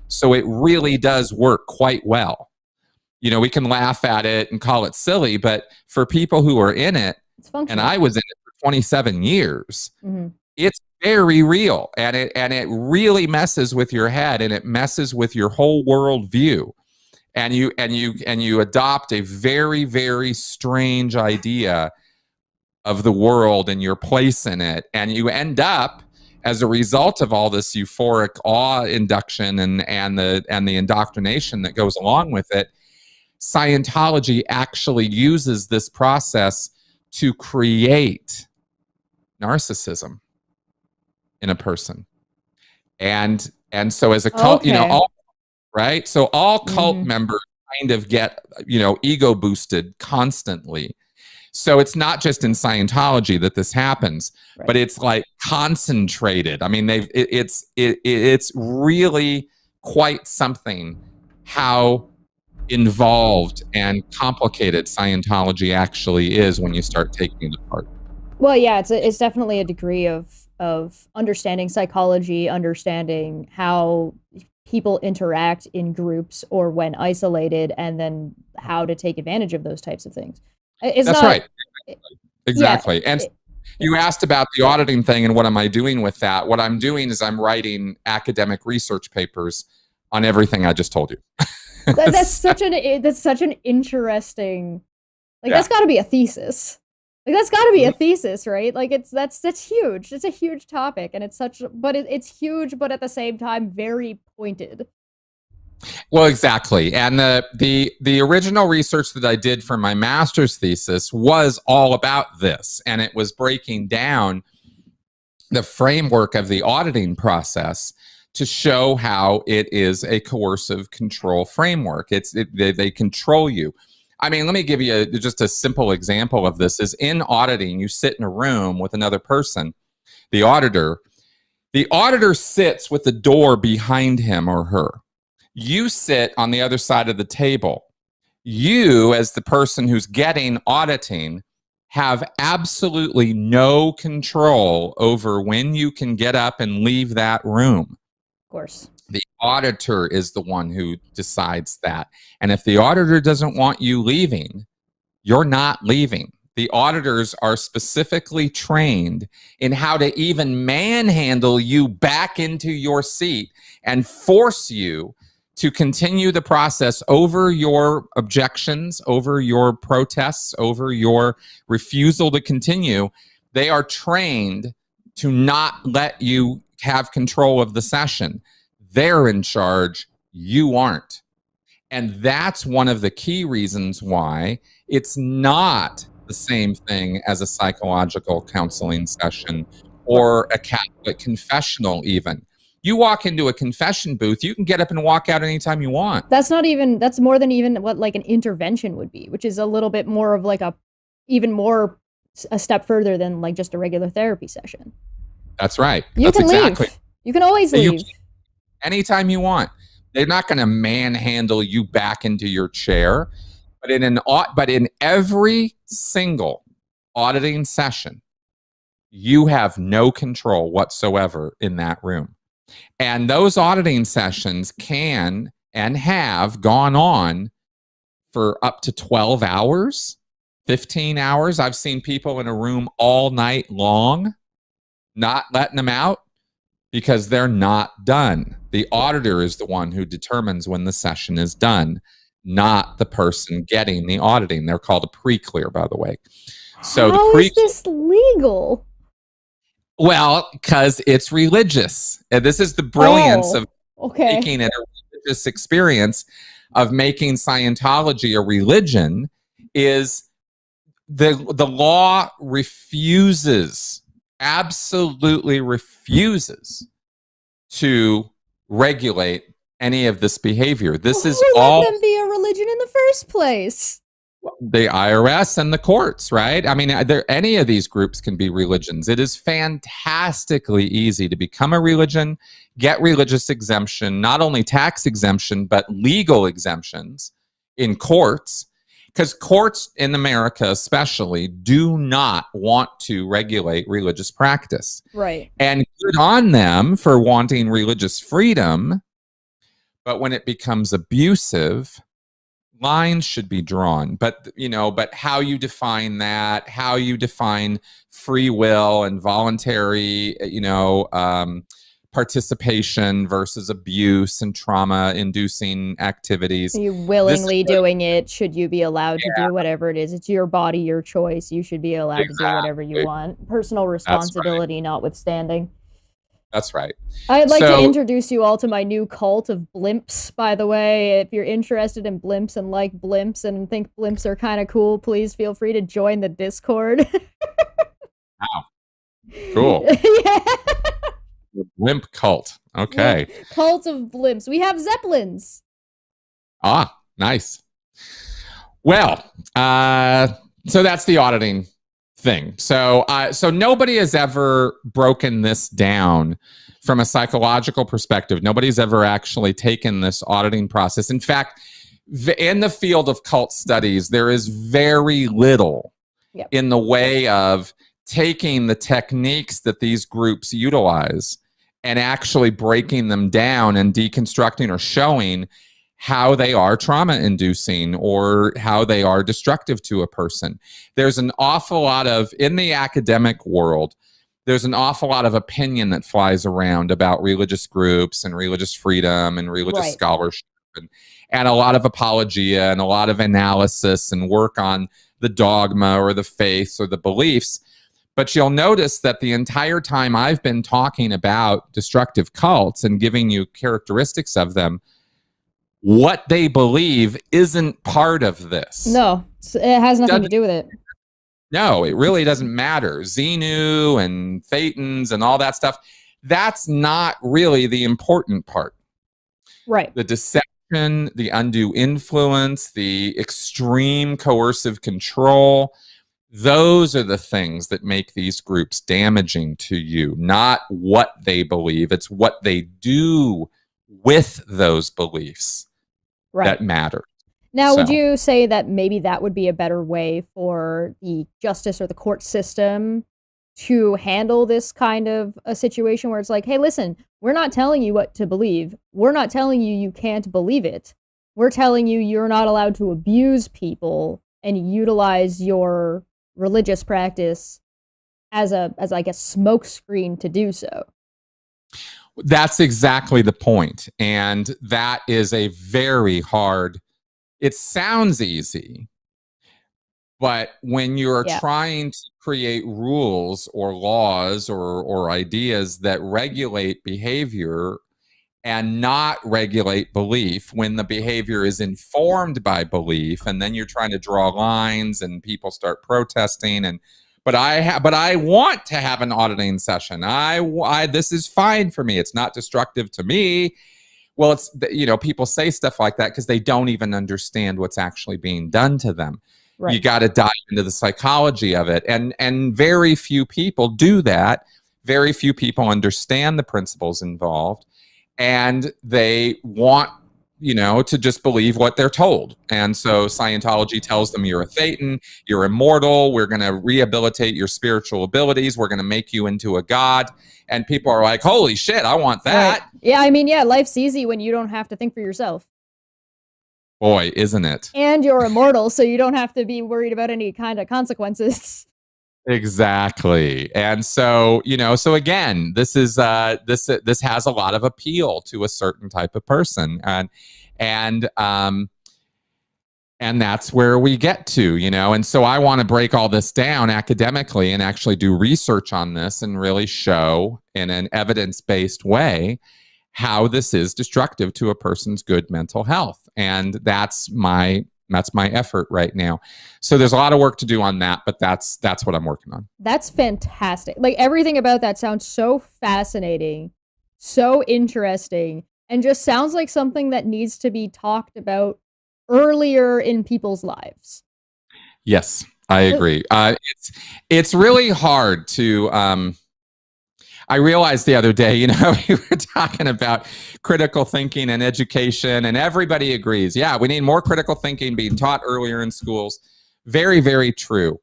So it really does work quite well. You know, we can laugh at it and call it silly, but for people who are in it, and I was in it for 27 years, it's very real, and it really messes with your head, and it messes with your whole worldview. And you adopt a very, very strange idea of the world and your place in it, and you end up, as a result of all this euphoric awe induction and the indoctrination that goes along with it, Scientology actually uses this process to create narcissism in a person, and so as a cult, you know, all right. So all cult members kind of get, you know, ego boosted constantly. So it's not just in Scientology that this happens, but it's like concentrated. I mean, it's really quite something how involved and complicated Scientology actually is when you start taking it apart. Well, yeah, it's definitely a degree of understanding psychology, understanding how people interact in groups or when isolated, and then how to take advantage of those types of things. That's right. Exactly. And you asked about the auditing thing and what am I doing with that? What I'm doing is I'm writing academic research papers on everything I just told you. That's such an interesting, like, that's got to be a thesis. Like, that's got to be a thesis, right? Like, that's huge. It's a huge topic, and it's huge, but at the same time very pointed. Well, exactly. And the original research that I did for my master's thesis was all about this, and it was breaking down the framework of the auditing process to show how it is a coercive control framework. They control you. I mean, let me give you just a simple example of this. Is in auditing, you sit in a room with another person, the auditor. The auditor sits with the door behind him or her. You sit on the other side of the table. You, as the person who's getting auditing, have absolutely no control over when you can get up and leave that room. Of course. The auditor is the one who decides that. And if the auditor doesn't want you leaving, you're not leaving. The auditors are specifically trained in how to even manhandle you back into your seat and force you to continue the process over your objections, over your protests, over your refusal to continue. They are trained to not let you have control of the session. They're in charge, you aren't. And that's one of the key reasons why it's not the same thing as a psychological counseling session or a Catholic confessional even. You walk into a confession booth, you can get up and walk out anytime you want. That's more than even what like an intervention would be, which is a little bit more of like a step further than like just a regular therapy session. That's right. You can leave. You can always leave. Anytime you want. They're not going to manhandle you back into your chair. But in every single auditing session, you have no control whatsoever in that room. And those auditing sessions can and have gone on for up to 12 hours, 15 hours. I've seen people in a room all night long, not letting them out because they're not done. The auditor is the one who determines when the session is done, not the person getting the auditing. They're called a pre-clear, by the way. So how is this legal? Well, because it's religious. And this is the brilliance of Okay. Making it a religious experience of making Scientology a religion is the law refuses, absolutely refuses to regulate any of this behavior. This is Who all let them be a religion in the first place? the IRS and the courts, right? I mean, any of these groups can be religions. It is fantastically easy to become a religion, get religious exemption, not only tax exemption, but legal exemptions in courts, because courts in America especially do not want to regulate religious practice. Right. And good on them for wanting religious freedom, but when it becomes abusive, lines should be drawn. But but how you define that, how you define free will and voluntary participation versus abuse and trauma inducing activities. Are you willingly doing it? Should you be allowed to do whatever it is? It's your body, your choice. You should be allowed to do whatever you want. Personal responsibility notwithstanding. That's right. I'd like to introduce you all to my new cult of blimps, by the way. If you're interested in blimps and like blimps and think blimps are kind of cool, please feel free to join the Discord. Wow. Cool. Yeah. The blimp cult. Okay. Yeah. Cult of blimps. We have zeppelins. Ah, nice. Well, so that's the auditing thing. So nobody has ever broken this down from a psychological perspective. Nobody's ever actually taken this auditing process. In fact, in the field of cult studies, there is very little in the way of taking the techniques that these groups utilize and actually breaking them down and deconstructing or showing how they are trauma-inducing or how they are destructive to a person. There's an awful lot of, in the academic world, there's an awful lot of opinion that flies around about religious groups and religious freedom and religious scholarship and a lot of apologia and a lot of analysis and work on the dogma or the faiths or the beliefs. But you'll notice that the entire time I've been talking about destructive cults and giving you characteristics of them, what they believe isn't part of this. No, it has nothing to do with it. No, it really doesn't matter. Xenu and Thetans and all that stuff, that's not really the important part. Right. The deception, the undue influence, the extreme coercive control, those are the things that make these groups damaging to you, not what they believe. It's what they do with those beliefs that matter. Now, would you say that maybe that would be a better way for the justice or the court system to handle this kind of a situation where it's like, hey, listen, we're not telling you what to believe. We're not telling you you can't believe it. We're telling you you're not allowed to abuse people and utilize your religious practice as I guess, smoke screen to do so. That's exactly the point. And that is a very hard, it sounds easy, but when you're trying to create rules or laws or ideas that regulate behavior and not regulate belief, when the behavior is informed by belief, and then you're trying to draw lines and people start protesting but I want to have an auditing session. This is fine for me. It's not destructive to me. Well, it's, people say stuff like that because they don't even understand what's actually being done to them. Right. You got to dive into the psychology of it. And very few people do that. Very few people understand the principles involved. And they want, to just believe what they're told. And so Scientology tells them you're a Thetan, you're immortal, we're going to rehabilitate your spiritual abilities, we're going to make you into a god. And people are like, holy shit, I want that. Right. Yeah, I mean, life's easy when you don't have to think for yourself. Boy, isn't it? And you're immortal, so you don't have to be worried about any kind of consequences. Exactly. And so, so again, this is this has a lot of appeal to a certain type of person. And that's where we get to, and so I want to break all this down academically and actually do research on this and really show in an evidence-based way how this is destructive to a person's good mental health. And that's my effort right now. So there's a lot of work to do on that, but that's what I'm working on. That's fantastic. Like, everything about that sounds so fascinating, so interesting, and just sounds like something that needs to be talked about earlier in people's lives. Yes, I agree. It's really hard to I realized the other day, we were talking about critical thinking and education, and everybody agrees. Yeah, we need more critical thinking being taught earlier in schools. Very, very true.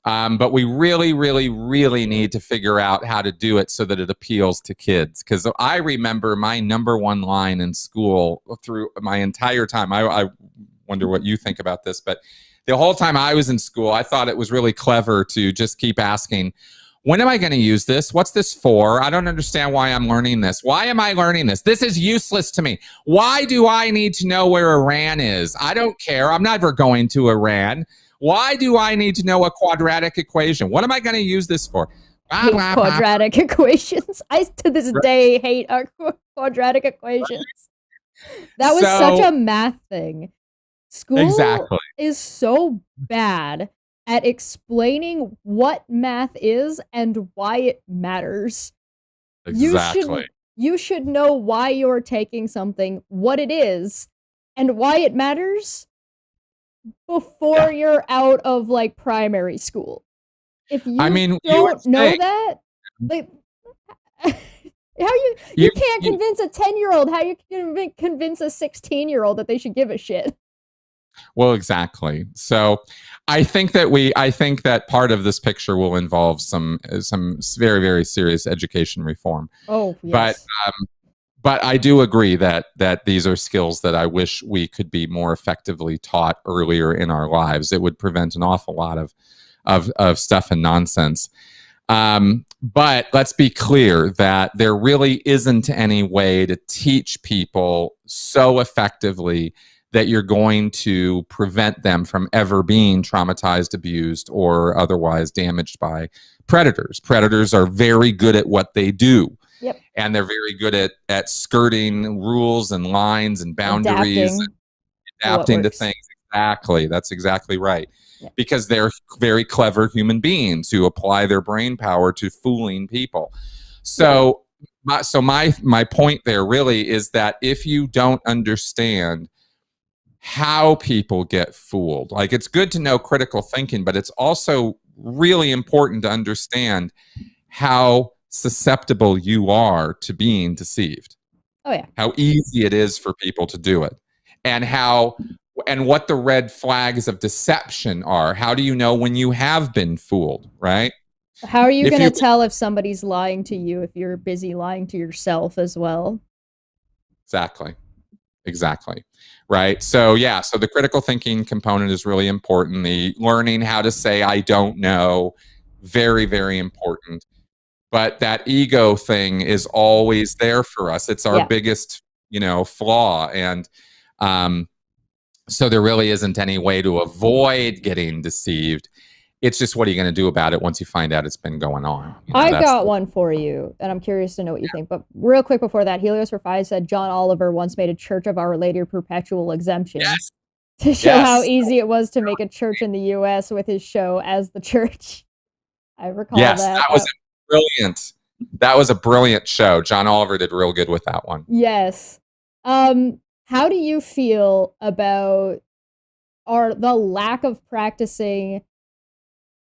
But we really, really, really need to figure out how to do it so that it appeals to kids. Because I remember my number one line in school through my entire time. I wonder what you think about this, but the whole time I was in school, I thought it was really clever to just keep asking, when am I going to use this? What's this for? I don't understand why I'm learning this. Why am I learning this? This is useless to me. Why do I need to know where Iran is? I don't care. I'm never going to Iran. Why do I need to know a quadratic equation? What am I going to use this for? Hate quadratic equations. I, to this day, hate our quadratic equations. That was such a math thing. School is so bad at explaining what math is and why it matters. Exactly. You should know why you're taking something, what it is, and why it matters before you're out of, like, primary school. If you don't know that, like, how you can't convince a 10-year-old, how you can convince a 16-year-old that they should give a shit. Well, exactly. So I think that part of this picture will involve some very, very serious education reform. Oh, yes. But I do agree that these are skills that I wish we could be more effectively taught earlier in our lives. It would prevent an awful lot of stuff and nonsense. But let's be clear that there really isn't any way to teach people so effectively that you're going to prevent them from ever being traumatized, abused, or otherwise damaged by predators. Predators are very good at what they do. Yep. And they're very good at skirting rules and lines and boundaries, adapting to things. Exactly. That's exactly right. Yeah. Because they're very clever human beings who apply their brain power to fooling people. So, my point there really is that if you don't understand how people get fooled, like, it's good to know critical thinking, but it's also really important to understand how susceptible you are to being deceived. Oh yeah. How easy it is for people to do it, and what the red flags of deception are. How do you know when you have been fooled, right? How are you going to tell if somebody's lying to you if you're busy lying to yourself as well? Exactly. Right. So yeah, so the critical thinking component is really important. The learning how to say I don't know, very, very important. But that ego thing is always there for us. It's our biggest, flaw. And so there really isn't any way to avoid getting deceived. It's just, what are you going to do about it once you find out it's been going on? I got one for you, and I'm curious to know what you think. But real quick before that, Helios for Five said John Oliver once made a Church of Our Lady Perpetual Exemption to show how easy it was to make a church in the U.S. with his show as the church. I recall that. That was brilliant. That was a brilliant show. John Oliver did real good with that one. Yes. How do you feel about the lack of practicing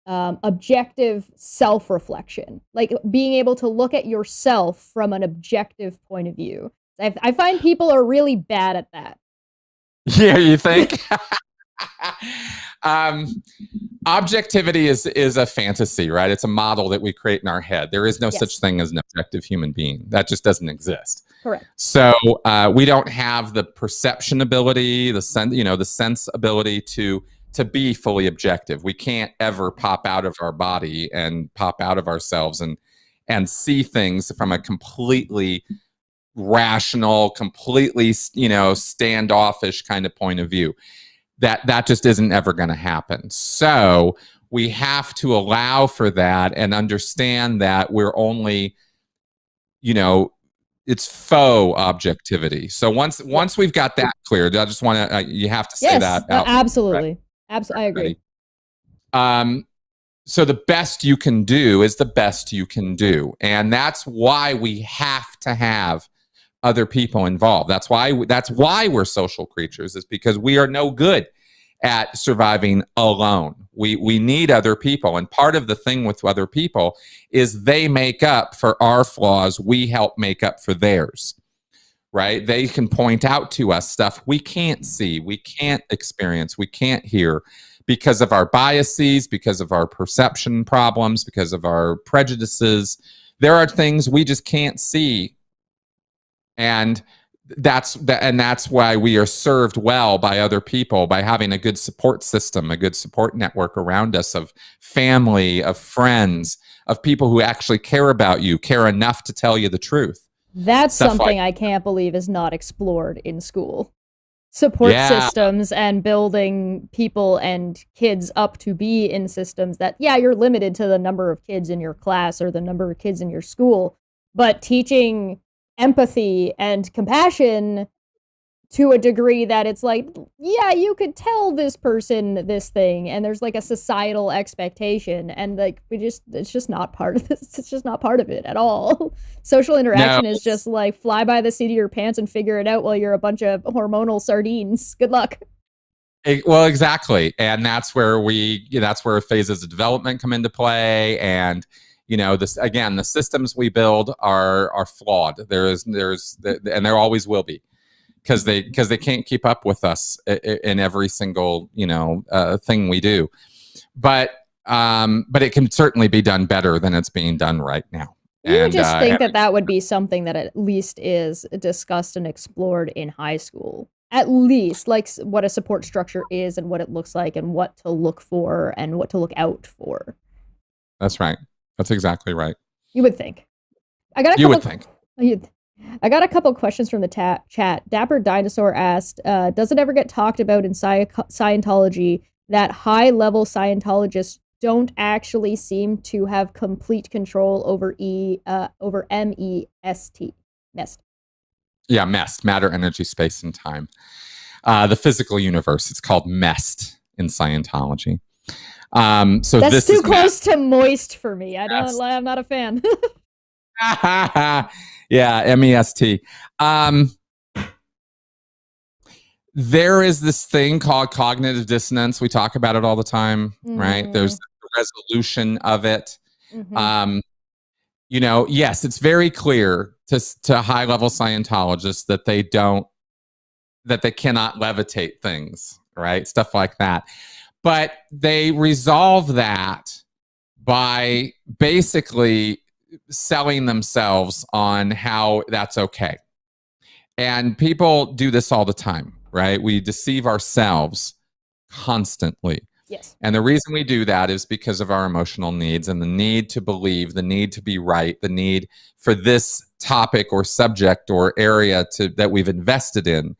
objective self-reflection, like being able to look at yourself from an objective point of view? I find people are really bad at that. Yeah, you think? Objectivity is a fantasy, right? It's a model that we create in our head. There is no such thing as an objective human being. That just doesn't exist. Correct. So we don't have the perception ability, the sense ability to be fully objective. We can't ever pop out of our body and pop out of ourselves and see things from a completely rational, completely, standoffish kind of point of view. That just isn't ever going to happen. So we have to allow for that and understand that we're only, it's faux objectivity. So once we've got that cleared, I just want to you have to say that out. Absolutely. Absolutely, I agree. So the best you can do is the best you can do, and that's why we have to have other people involved. That's why we're social creatures, is because we are no good at surviving alone. We need other people, and part of the thing with other people is they make up for our flaws. We help make up for theirs, right? They can point out to us stuff we can't see, we can't experience, we can't hear, because of our biases, because of our perception problems, because of our prejudices. There are things we just can't see, and that's why we are served well by other people, by having a good support system, a good support network around us of family, of friends, of people who actually care about you, care enough to tell you the truth. That's something I can't believe is not explored in school. Support systems and building people and kids up to be in systems that, you're limited to the number of kids in your class or the number of kids in your school, but teaching empathy and compassion to a degree that it's like, you could tell this person this thing, and there's like a societal expectation, and like it's just not part of this. It's just not part of it at all. Social interaction is just like fly by the seat of your pants and figure it out while you're a bunch of hormonal sardines. Good luck. Well, exactly, and that's where phases of development come into play, and the systems we build are flawed. There's and there always will be, because they can't keep up with us in every single thing we do, but it can certainly be done better than it's being done right now. You would just think that would be something that at least is discussed and explored in high school, at least, like what a support structure is and what it looks like and what to look for and what to look out for. That's right. That's exactly right. You would think. I got a couple questions from the chat. Dapper Dinosaur asked, does it ever get talked about in Scientology that high-level Scientologists don't actually seem to have complete control over MEST? MEST. Yeah, MEST, matter, energy, space, and time. The physical universe. It's called MEST in Scientology. So that's too close to moist for me. I'm not a fan. Yeah, MEST. There is this thing called cognitive dissonance. We talk about it all the time, right? There's the resolution of it. Yes, it's very clear to high-level Scientologists that they cannot levitate things, right? Stuff like that. But they resolve that by basically selling themselves on how that's okay. And people do this all the time, right? We deceive ourselves constantly. Yes. And the reason we do that is because of our emotional needs and the need to believe, the need to be right, the need for this topic or subject or area that we've invested in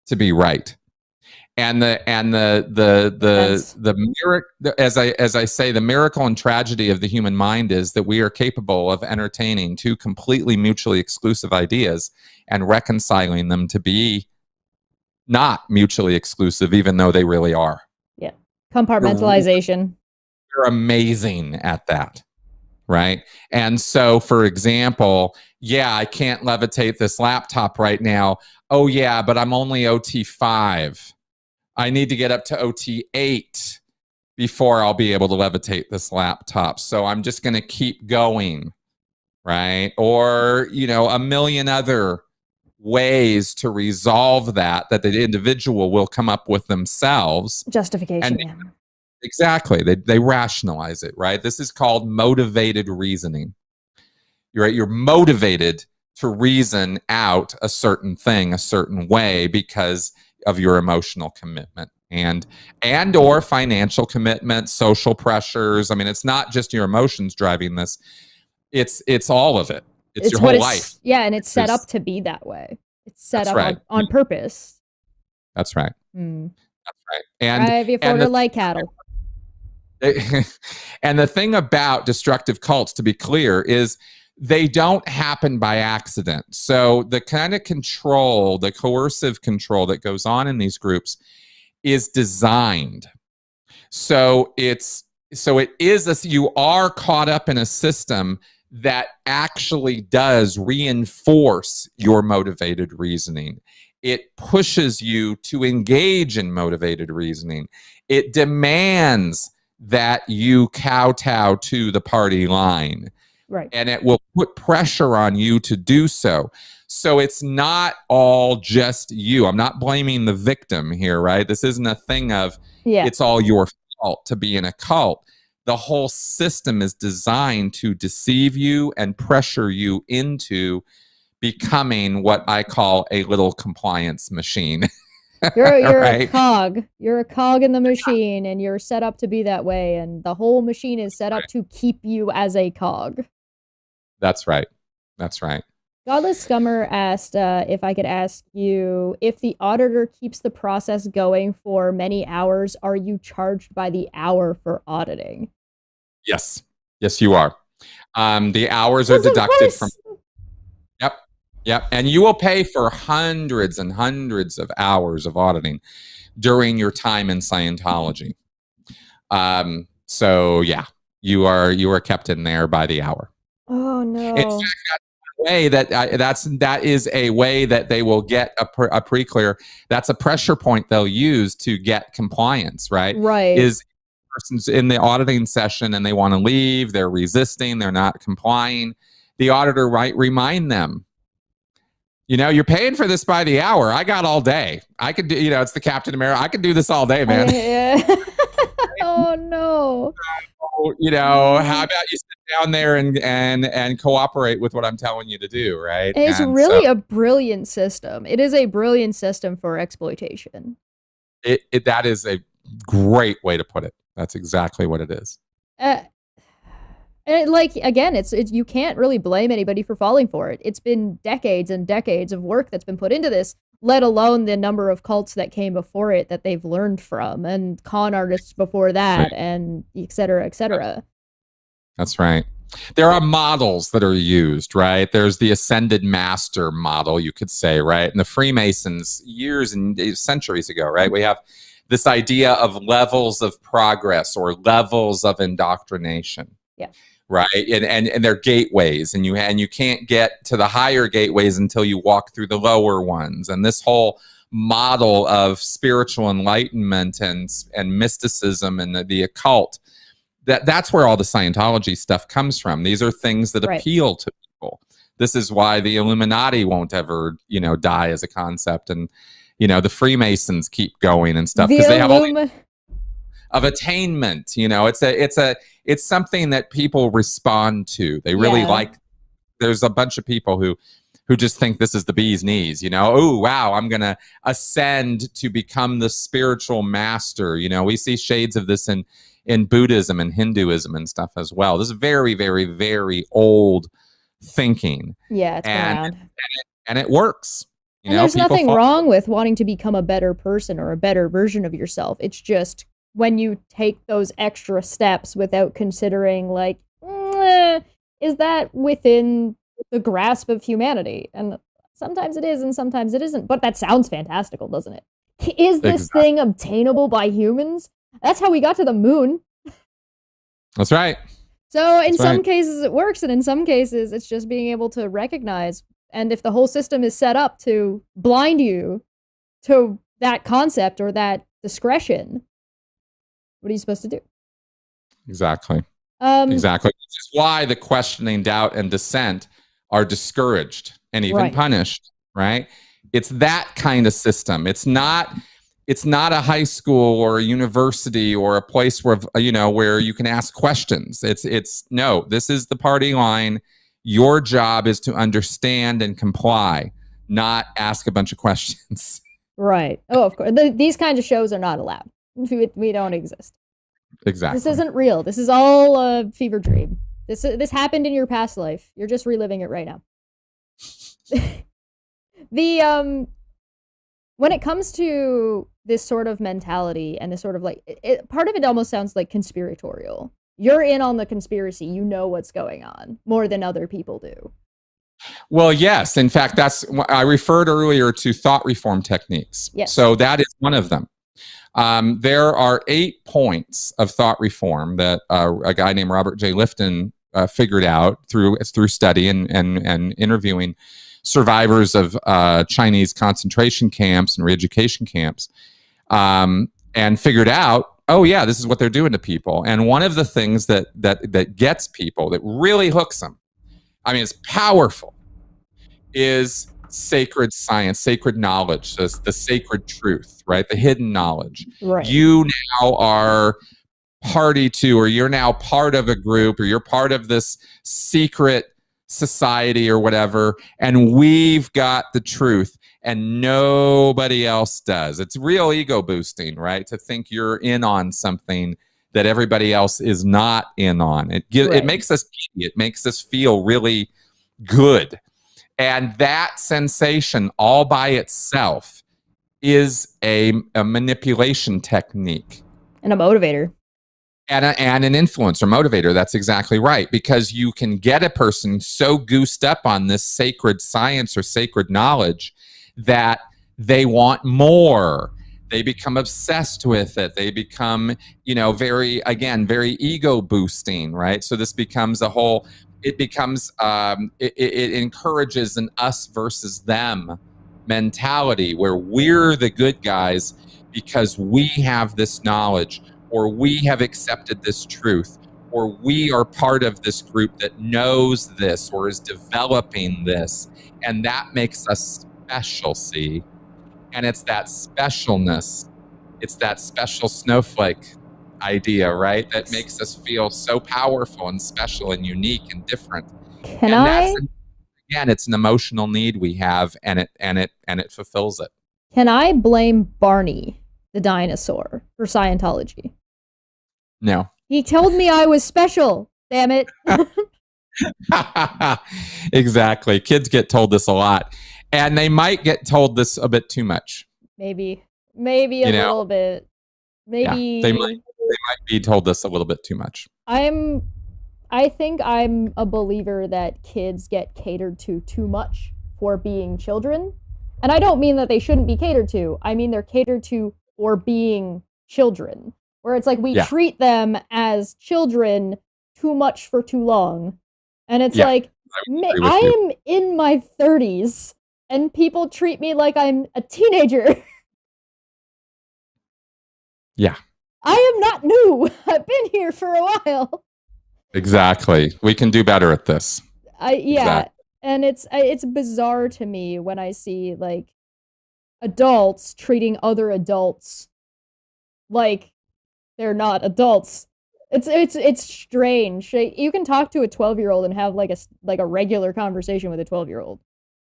to be right. And the miracle, as I say, the miracle and tragedy of the human mind is that we are capable of entertaining two completely mutually exclusive ideas and reconciling them to be not mutually exclusive, even though they really are. Yeah, compartmentalization. We're amazing at that, right? And so, for example, I can't levitate this laptop right now. Oh yeah, but I'm only OT 5. I need to get up to OT 8 before I'll be able to levitate this laptop. So I'm just going to keep going, right? Or, a million other ways to resolve that the individual will come up with themselves. Justification. Exactly. They rationalize it, right? This is called motivated reasoning. You're motivated to reason out a certain thing a certain way because of your emotional commitment and or financial commitment, social pressures. I mean, it's not just your emotions driving this. It's all of it. It's your whole life. Yeah, and it's set up to be that way. It's set up on purpose. That's right. That's right. And drive you forward like cattle. And the thing about destructive cults, to be clear, is they don't happen by accident. So the kind of control, the coercive control that goes on in these groups is designed. So it is you are caught up in a system that actually does reinforce your motivated reasoning. It pushes you to engage in motivated reasoning. It demands that you kowtow to the party line. Right. And it will put pressure on you to do so. So it's not all just you. I'm not blaming the victim here, right? This isn't a thing of it's all your fault to be in a cult. The whole system is designed to deceive you and pressure you into becoming what I call a little compliance machine. You're right? a cog. You're a cog in the machine, and you're set up to be that way. And the whole machine is set up to keep you as a cog. That's right. That's right. Godless Scummer asked if I could ask you, if the auditor keeps the process going for many hours, are you charged by the hour for auditing? Yes. Yes, you are. The hours are deducted from... Yep. Yep. And you will pay for hundreds and hundreds of hours of auditing during your time in Scientology. So yeah, you are kept in there by the hour. Oh no. In fact, that is a way that they will get a pre-clear. That's a pressure point they'll use to get compliance, right? Right. Is person's in the auditing session and they want to leave, they're resisting, they're not complying. The auditor might remind them, you're paying for this by the hour. I got all day. I could do, it's the Captain America. I could do this all day, man. Yeah. Oh no. How about you sit down there and cooperate with what I'm telling you to do, right? And it's really a brilliant system. It is a brilliant system for exploitation. That is a great way to put it. That's exactly what it is. And again, it's you can't really blame anybody for falling for it. It's been decades and decades of work that's been put into this, let alone the number of cults that came before it that they've learned from, and con artists before that, right. And et cetera, et cetera. That's right. There are models that are used, right? There's the ascended master model, you could say, right? And the Freemasons, years and centuries ago, right? We have this idea of levels of progress or levels of indoctrination. Yeah. Right. And they're gateways, and you can't get to the higher gateways until you walk through the lower ones. And this whole model of spiritual enlightenment and mysticism and the occult, that's where all the Scientology stuff comes from. These are things that right. appeal to people. This is why the Illuminati won't ever, die as a concept. And, the Freemasons keep going and stuff because they have all of attainment. It's something that people respond to. They really like. There's a bunch of people who just think this is the bee's knees. Oh wow, I'm gonna ascend to become the spiritual master. We see shades of this in Buddhism and Hinduism and stuff as well. This is very, very, very old thinking. Yeah, it's been around. And it works. And there's nothing wrong with wanting to become a better person or a better version of yourself. It's just when you take those extra steps without considering, is that within the grasp of humanity? And sometimes it is and sometimes it isn't. But that sounds fantastical, doesn't it? Is this thing obtainable by humans? That's how we got to the moon. That's right. So in some cases it works, and in some cases it's just being able to recognize. And if the whole system is set up to blind you to that concept or that discretion, what are you supposed to do? Exactly. Exactly. Which is why the questioning, doubt, and dissent are discouraged and even punished, right? It's that kind of system. It's not a high school or a university or a place where, where you can ask questions. No, this is the party line. Your job is to understand and comply, not ask a bunch of questions. Right. Oh, of course. These kinds of shows are not allowed. We don't exist. Exactly. This isn't real. This is all a fever dream. This happened in your past life. You're just reliving it right now. When it comes to this sort of mentality and this sort of part of it almost sounds like conspiratorial. you're in on the conspiracy. You know what's going on more than other people do. Well, yes. In fact, I referred earlier to thought reform techniques. Yes. So that is one of them. There are 8 points of thought reform that a guy named Robert J. Lifton figured out through study and interviewing survivors of Chinese concentration camps and re-education camps, and figured out, oh yeah, this is what they're doing to people. And one of the things that gets people, that really hooks them, I mean, it's powerful, is sacred science, sacred knowledge, the sacred truth, right? The hidden knowledge. Right. You now are party to, or you're now part of a group, or you're part of this secret society or whatever, and we've got the truth and nobody else does. It's real ego boosting, right? To think you're in on something that everybody else is not in on. It makes us giddy. It makes us feel really good. And that sensation all by itself is a manipulation technique. And a motivator. And an influencer, motivator. That's exactly right. Because you can get a person so goosed up on this sacred science or sacred knowledge that they want more. They become obsessed with it. They become, very ego boosting, right? So this becomes it encourages an us versus them mentality, where we're the good guys because we have this knowledge, or we have accepted this truth, or we are part of this group that knows this or is developing this. And that makes us special, see? And it's that specialness, it's that special snowflake idea, right? That makes us feel so powerful and special and unique and different. Again, it's an emotional need we have, and it fulfills it. Can I blame Barney the dinosaur for Scientology? No. He told me I was special. Damn it. Exactly. Kids get told this a lot. And they might get told this a bit too much. Maybe a little bit. Maybe yeah, they might be told this a little bit too much. I think I'm a believer that kids get catered to too much for being children. And I don't mean that they shouldn't be catered to. I mean they're catered to for being children. Where it's like we treat them as children too much for too long. And it's like, I am in my 30s and people treat me like I'm a teenager. Yeah. I am not new. I've been here for a while. Exactly. We can do better at this. Exactly. And it's bizarre to me when I see like adults treating other adults like they're not adults. It's strange. You can talk to a 12-year-old and have like a regular conversation with a 12-year-old.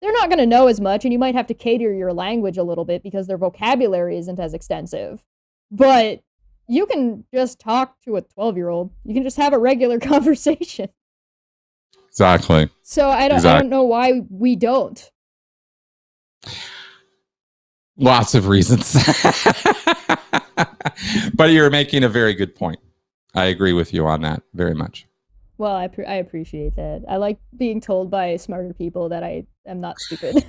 They're not going to know as much, and you might have to cater your language a little bit because their vocabulary isn't as extensive. But you can just talk to a 12-year-old. You can just have a regular conversation. Exactly. So I don't know why we don't. Lots of reasons. But you're making a very good point. I agree with you on that very much. Well, I appreciate that. I like being told by smarter people that I am not stupid.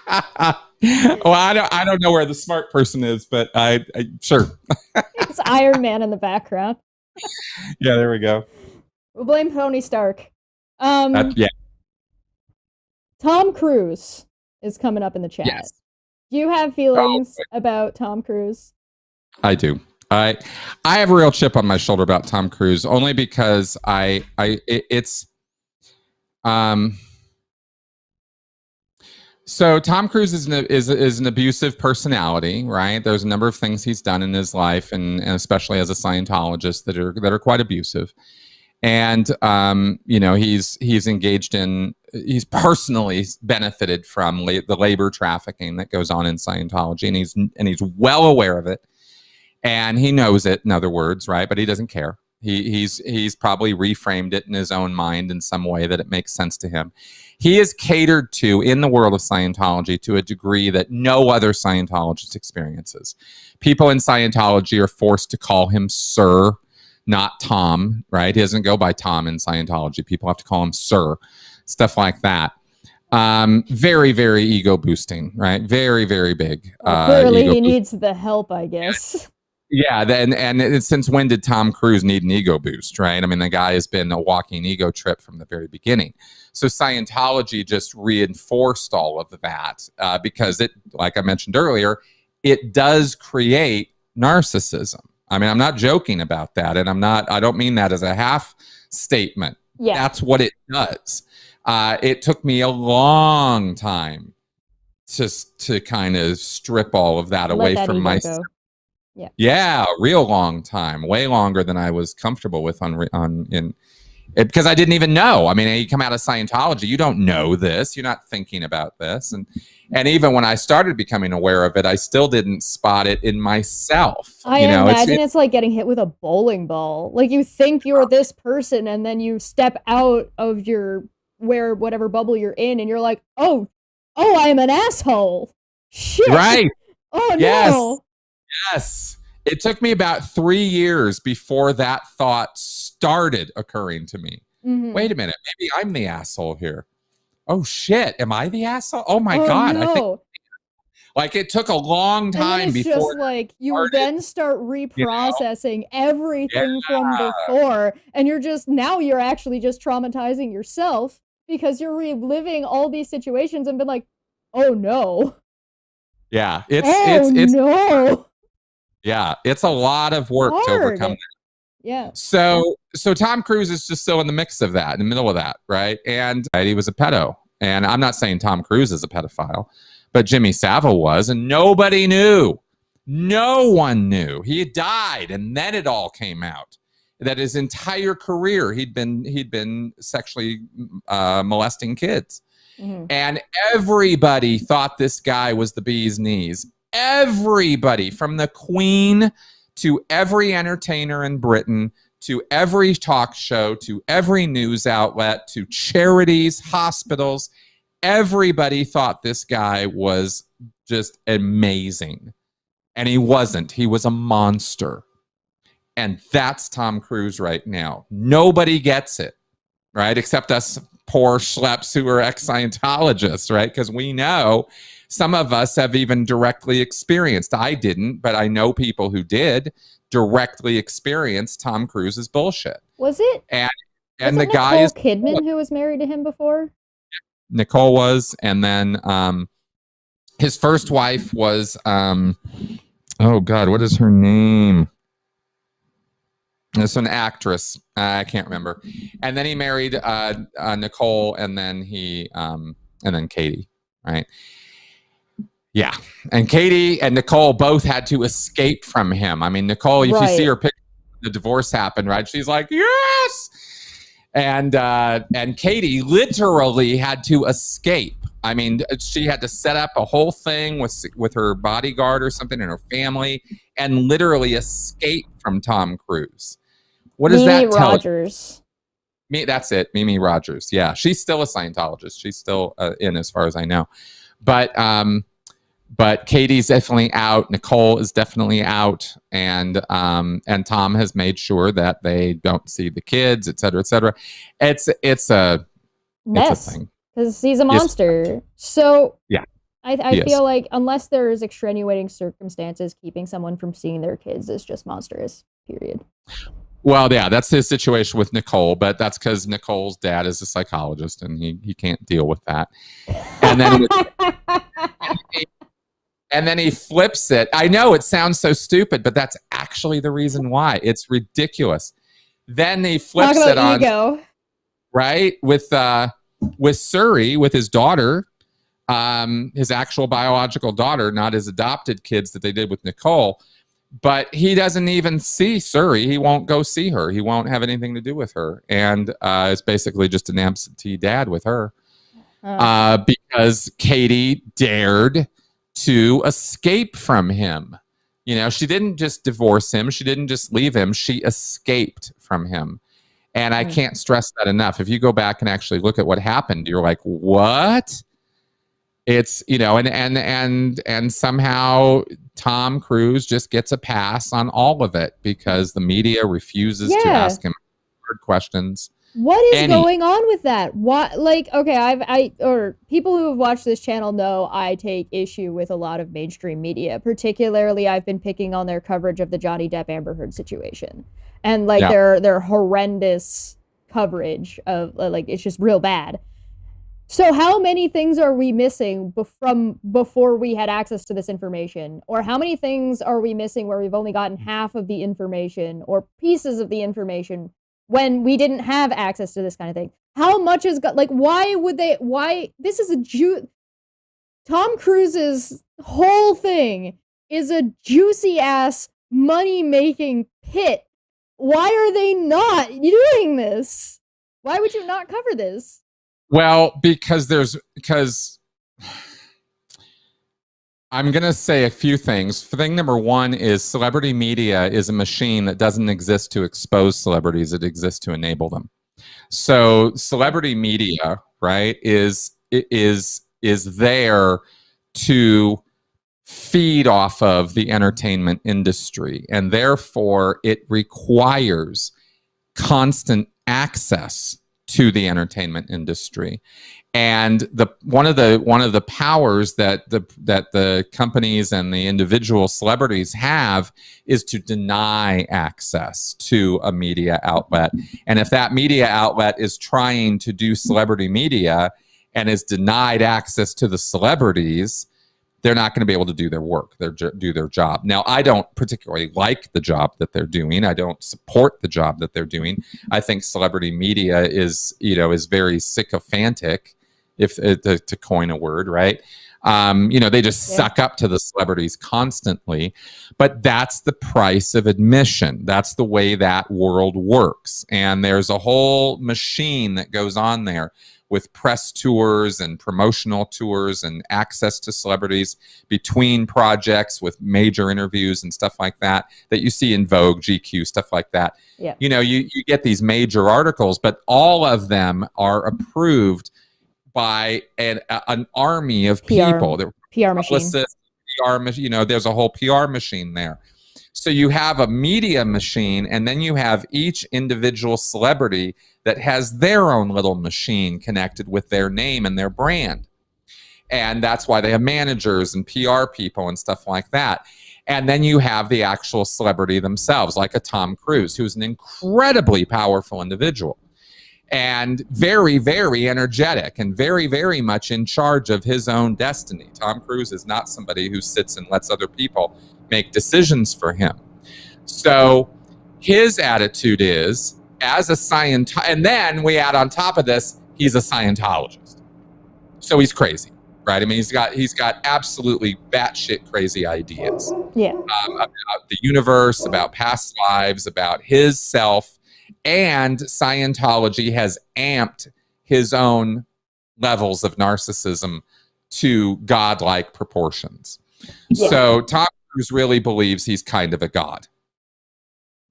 Well, I don't know where the smart person is, but I sure. It's Iron Man in the background. Yeah, there we go. We'll blame Tony Stark. Yeah. Tom Cruise is coming up in the chat. Yes. Do you have feelings about Tom Cruise? I do. I have a real chip on my shoulder about Tom Cruise, only because so Tom Cruise is an abusive personality, right? There's a number of things he's done in his life, and especially as a Scientologist that are quite abusive. And he's engaged in, he's personally benefited from the labor trafficking that goes on in Scientology, and he's well aware of it, and he knows it. In other words, right? But he doesn't care. He's probably reframed it in his own mind in some way that it makes sense to him. He is catered to in the world of Scientology to a degree that no other Scientologist experiences. People in Scientology are forced to call him sir, not Tom, right? He doesn't go by Tom in Scientology. People have to call him Sir, stuff like that. Very, very ego boosting, right? Very, very big. Clearly, he needs the help, I guess. Yeah, and since when did Tom Cruise need an ego boost, right? I mean, the guy has been a walking ego trip from the very beginning. So Scientology just reinforced all of that because it, like I mentioned earlier, it does create narcissism. I mean, I'm not joking about that, and I don't mean that as a half statement. Yeah. That's what it does. It took me a long time to kind of strip all of that away from myself. Yeah, a real long time, way longer than I was comfortable with because I didn't even know. I mean, you come out of Scientology, you don't know this, you're not thinking about this, and even when I started becoming aware of it, I still didn't spot it in myself. I imagine it's like getting hit with a bowling ball. Like you think you're this person, and then you step out of whatever bubble you're in, and you're like, oh, I am an asshole. Shit. Right. Oh yes. no. Yes. It took me about 3 years before that thought started occurring to me. Wait a minute. Maybe I'm the asshole here. Oh, shit. Am I the asshole? Oh, my God. No. I think, like, it took a long time it's before. Just like you then start reprocessing everything from before. And now you're actually just traumatizing yourself because you're reliving all these situations and been like, oh, no. Yeah. It's no. Yeah, it's a lot of work to overcome that. Yeah. So Tom Cruise is just still in the mix of that, in the middle of that, right? And he was a pedo. And I'm not saying Tom Cruise is a pedophile, but Jimmy Savile was, and nobody knew. No one knew. He had died, and then it all came out that his entire career he'd been sexually molesting kids. And everybody thought this guy was the bee's knees. Everybody, from the Queen to every entertainer in Britain, to every talk show, to every news outlet, to charities, hospitals, everybody thought this guy was just amazing. And he wasn't. He was a monster. And that's Tom Cruise right now. Nobody gets it, right? Except us poor schleps who are ex-Scientologists, right? Because we know some of us have even directly experienced. I didn't, but I know people who did directly experience Tom Cruise's bullshit. Was it? And the guy is Nicole Kidman who was married to him before? Nicole was, and then his first wife was oh God, what is her name? It's an actress. I can't remember. And then he married Nicole, and then Katie, right? Yeah. And Katie and Nicole both had to escape from him. I mean, Nicole, if you see her picture, the divorce happened, right? She's like, yes. And Katie literally had to escape. I mean, she had to set up a whole thing with her bodyguard or something and her family, and literally escape from Tom Cruise. What does that tell you? That's it. Mimi Rogers. Yeah, she's still a Scientologist. She's still in, as far as I know. But Katie's definitely out. Nicole is definitely out, and Tom has made sure that they don't see the kids, et cetera, et cetera. It's a mess. It's a thing. Because he's a monster. Yes. So yeah, I feel like unless there is extenuating circumstances keeping someone from seeing their kids, is just monstrous. Period. Well, yeah, that's his situation with Nicole, but that's because Nicole's dad is a psychologist and he can't deal with that. And then and then he flips it. I know it sounds so stupid, but that's actually the reason why. It's ridiculous. Then he flips it on ego. Right? With Suri, with his daughter, his actual biological daughter, not his adopted kids that they did with Nicole. But he doesn't even see Suri. He won't go see her. He won't have anything to do with her. And it's basically just an absentee dad with her. Because Katie dared to escape from him. You know, she didn't just divorce him. She didn't just leave him. She escaped from him. And I can't stress that enough. If you go back and actually look at what happened, you're like, what? It's, you know, and somehow Tom Cruise just gets a pass on all of it because the media refuses to ask him hard questions. What is going on with that? What, like, okay, or people who have watched this channel know I take issue with a lot of mainstream media. Particularly, I've been picking on their coverage of the Johnny Depp Amber Heard situation, and like their horrendous coverage of like, it's just real bad. So how many things are we missing from before we had access to this information? Or how many things are we missing where we've only gotten half of the information or pieces of the information when we didn't have access to this kind of thing? How much is, like, this is Tom Cruise's whole thing is a juicy ass money-making pit. Why are they not doing this? Why would you not cover this? Well, because I'm going to say a few things. Thing number one is celebrity media is a machine that doesn't exist to expose celebrities. It exists to enable them. So celebrity media, right, is there to feed off of the entertainment industry. And therefore, it requires constant access to the entertainment industry, and one of the powers that the companies and the individual celebrities have is to deny access to a media outlet. And if that media outlet is trying to do celebrity media and is denied access to the celebrities, they're not going to be able to do their work, do their job. Now, I don't particularly like the job that they're doing. I don't support the job that they're doing. I think celebrity media is very sycophantic, if to coin a word, right? They just suck up to the celebrities constantly. But that's the price of admission. That's the way that world works. And there's a whole machine that goes on there with press tours and promotional tours and access to celebrities between projects with major interviews and stuff like that you see in Vogue, GQ, stuff like that. Yeah. You get these major articles, but all of them are approved by an army of people. PR machine. PR machine. There's a whole PR machine there. So you have a media machine, and then you have each individual celebrity that has their own little machine connected with their name and their brand. And that's why they have managers and PR people and stuff like that. And then you have the actual celebrity themselves, like a Tom Cruise, who's an incredibly powerful individual and very, very energetic and very, very much in charge of his own destiny. Tom Cruise is not somebody who sits and lets other people make decisions for him. So his attitude is, as a Scientologist, and then we add on top of this, he's a Scientologist. So he's crazy, right? I mean, he's got absolutely batshit crazy ideas. Yeah. About the universe, about past lives, about his self, and Scientology has amped his own levels of narcissism to godlike proportions. Yeah. So Tom Cruise really believes he's kind of a god.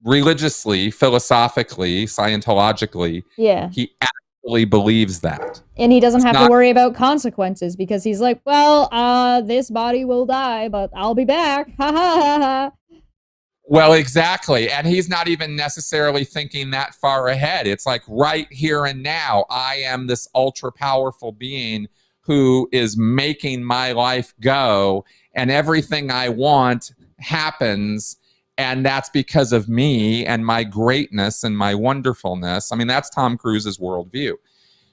Religiously, philosophically, Scientologically, he actually believes that. And he doesn't have to worry about consequences because he's like, well, this body will die, but I'll be back. Ha ha ha ha. Well, exactly. And he's not even necessarily thinking that far ahead. It's like right here and now, I am this ultra powerful being who is making my life go, and everything I want happens. And that's because of me and my greatness and my wonderfulness. I mean, that's Tom Cruise's worldview.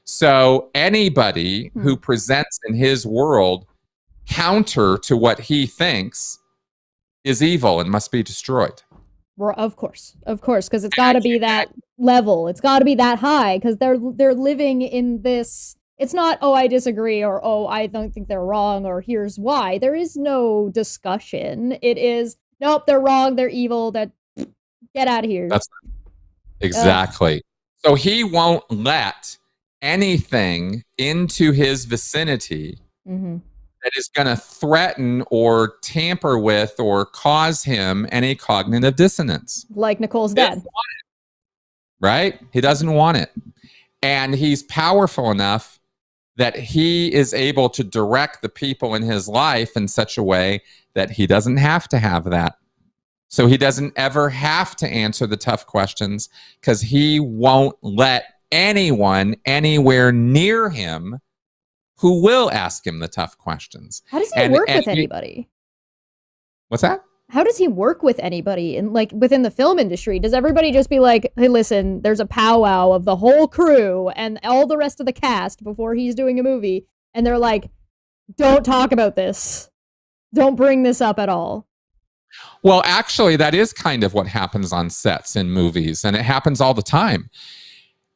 So anybody who presents in his world counter to what he thinks is evil and must be destroyed. Well, of course, because it's got to be that level. It's got to be that high because they're living in this. It's not, oh, I disagree, or oh, I don't think they're wrong, or here's why. There is no discussion. It is, nope, they're wrong, they're evil, that get out of here. That's exactly. So he won't let anything into his vicinity that is going to threaten or tamper with or cause him any cognitive dissonance. Like Nicole's dad. Right? He doesn't want it. And he's powerful enough that he is able to direct the people in his life in such a way that he doesn't have to have that. So he doesn't ever have to answer the tough questions because he won't let anyone anywhere near him who will ask him the tough questions. How does he work with anybody? What's that? How does he work with anybody in, like, within the film industry? Does everybody just be like, hey, listen, there's a powwow of the whole crew and all the rest of the cast before he's doing a movie, and they're like, don't talk about this. Don't bring this up at all. Well, actually, that is kind of what happens on sets in movies, and it happens all the time.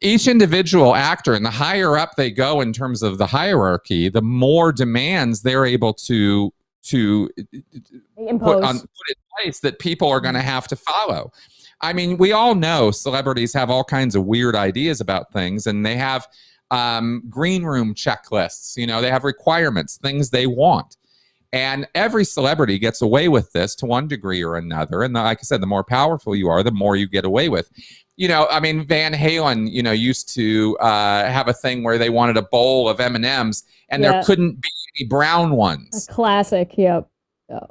Each individual actor, and the higher up they go in terms of the hierarchy, the more demands they're able to put in place that people are going to have to follow. I mean, we all know celebrities have all kinds of weird ideas about things, and they have green room checklists. You know, they have requirements, things they want. And every celebrity gets away with this to one degree or another. And like I said, the more powerful you are, the more you get away with. You know, I mean, Van Halen, you know, used to have a thing where they wanted a bowl of M&Ms and there couldn't be any brown ones. A classic, yep.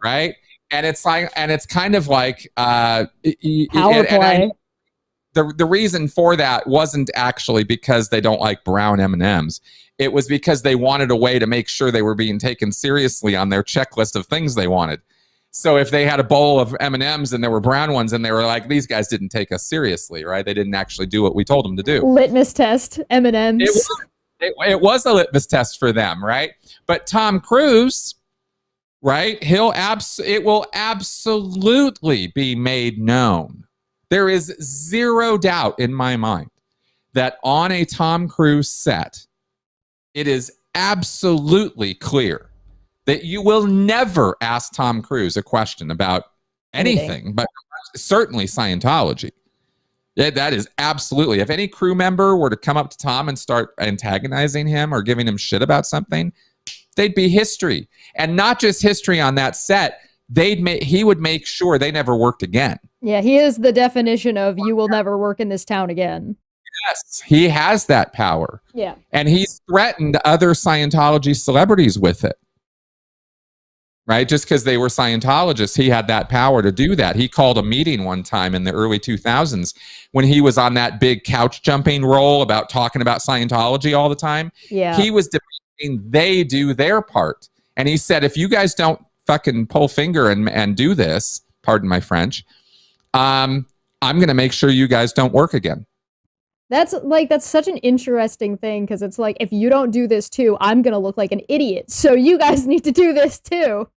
Right? And it's like, and it's kind of like power play. The reason for that wasn't actually because they don't like brown M&Ms. It was because they wanted a way to make sure they were being taken seriously on their checklist of things they wanted. So if they had a bowl of M&Ms and there were brown ones and they were like, these guys didn't take us seriously, right? They didn't actually do what we told them to do. Litmus test, M&Ms. It was a litmus test for them, right? But Tom Cruise, right? It will absolutely be made known. There is zero doubt in my mind that on a Tom Cruise set, it is absolutely clear that you will never ask Tom Cruise a question about anything, but certainly Scientology. Yeah, that is absolutely. If any crew member were to come up to Tom and start antagonizing him or giving him shit about something, they'd be history. And not just history on that set, he would make sure they never worked again. Yeah, he is the definition of you will never work in this town again. Yes, he has that power. Yeah. And he's threatened other Scientology celebrities with it. Right? Just because they were Scientologists, he had that power to do that. He called a meeting one time in the early 2000s when he was on that big couch jumping roll about talking about Scientology all the time. Yeah. He was demanding they do their part. And he said, if you guys don't fucking pull finger and do this, pardon my French, I'm going to make sure you guys don't work again. That's such an interesting thing, because it's like, if you don't do this too, I'm going to look like an idiot. So you guys need to do this too.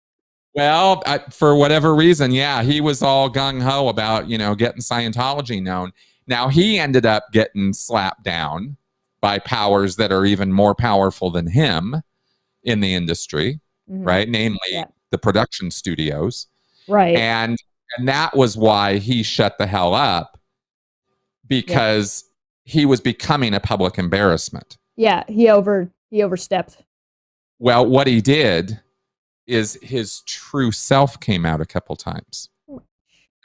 Well, for whatever reason, yeah, he was all gung-ho about, you know, getting Scientology known. Now, he ended up getting slapped down by powers that are even more powerful than him in the industry, right? Namely, the production studios. Right. And that was why he shut the hell up, because he was becoming a public embarrassment. Yeah, he overstepped. Well, what he did is his true self came out a couple times. And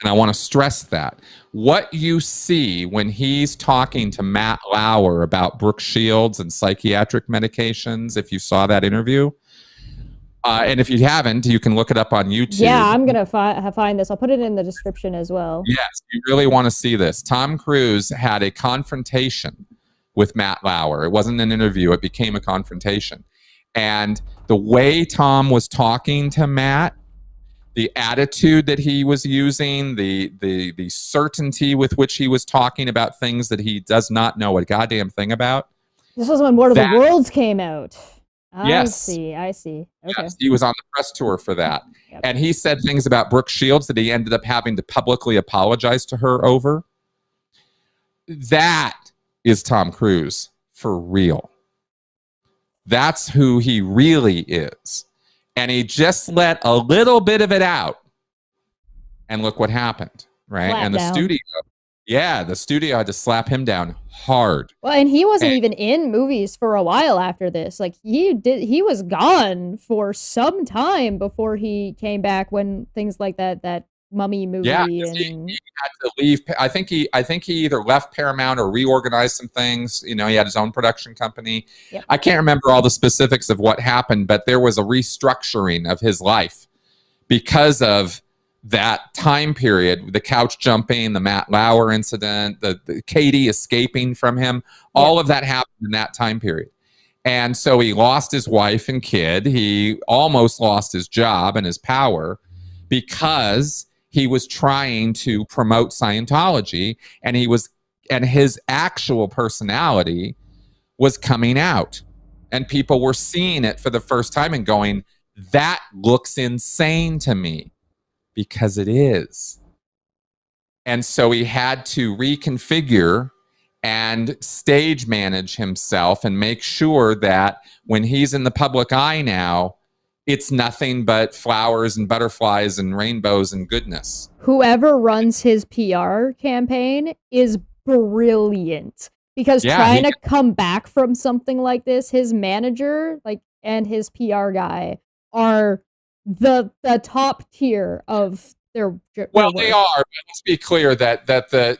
I want to stress that. What you see when he's talking to Matt Lauer about Brooke Shields and psychiatric medications, if you saw that interview, and if you haven't, you can look it up on YouTube. Yeah, I'm going to find this. I'll put it in the description as well. Yes, you really want to see this. Tom Cruise had a confrontation with Matt Lauer. It wasn't an interview. It became a confrontation. And the way Tom was talking to Matt, the attitude that he was using, the certainty with which he was talking about things that he does not know a goddamn thing about. This was when War of the Worlds came out. I see. Okay. Yes, he was on the press tour for that. And he said things about Brooke Shields that he ended up having to publicly apologize to her over. That is Tom Cruise for real. That's who he really is. And he just let a little bit of it out. And look what happened, right? Flat and the down. the studio had to slap him down hard. Well, and he wasn't even in movies for a while after this. Like, he was gone for some time before he came back, when things like that Mummy movie. Yeah, and he had to leave. I think he either left Paramount or reorganized some things. You know, he had his own production company. Yep. I can't remember all the specifics of what happened, but there was a restructuring of his life because of that time period. The couch jumping, the Matt Lauer incident, the Katie escaping from him, all of that happened in that time period. And so he lost his wife and kid. He almost lost his job and his power because he was trying to promote Scientology, and his actual personality was coming out, and people were seeing it for the first time and going, that looks insane to me, because it is. And so he had to reconfigure and stage manage himself and make sure that when he's in the public eye now, it's nothing but flowers and butterflies and rainbows and goodness. Whoever runs his PR campaign is brilliant, because trying to come back from something like this, his manager and his PR guy are the top tier of their well, work. They are. But let's be clear that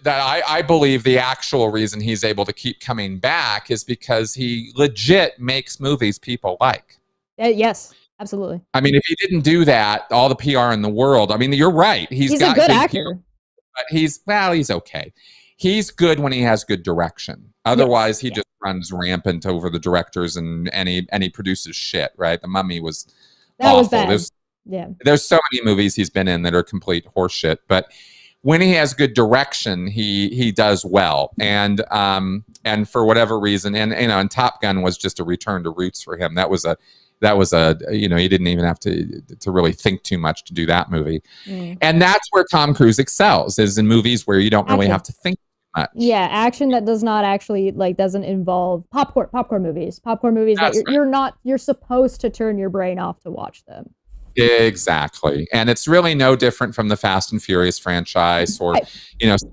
I believe the actual reason he's able to keep coming back is because he legit makes movies people like. Yes. Absolutely. I mean, if he didn't do that, all the PR in the world, I mean, you're right. He's got a good actor. But he's okay. He's good when he has good direction. Otherwise, he just runs rampant over the directors and he produces shit, right? The Mummy was awful. Was bad. There's so many movies he's been in that are complete horseshit. But when he has good direction, he does well. And for whatever reason, and Top Gun was just a return to roots for him. That was a he didn't even have to really think too much to do that movie. And that's where Tom Cruise excels, is in movies where you don't really have to think much. Yeah, action that does not actually doesn't involve popcorn movies that you're supposed to turn your brain off to watch them. Exactly. And it's really no different from the Fast and Furious franchise or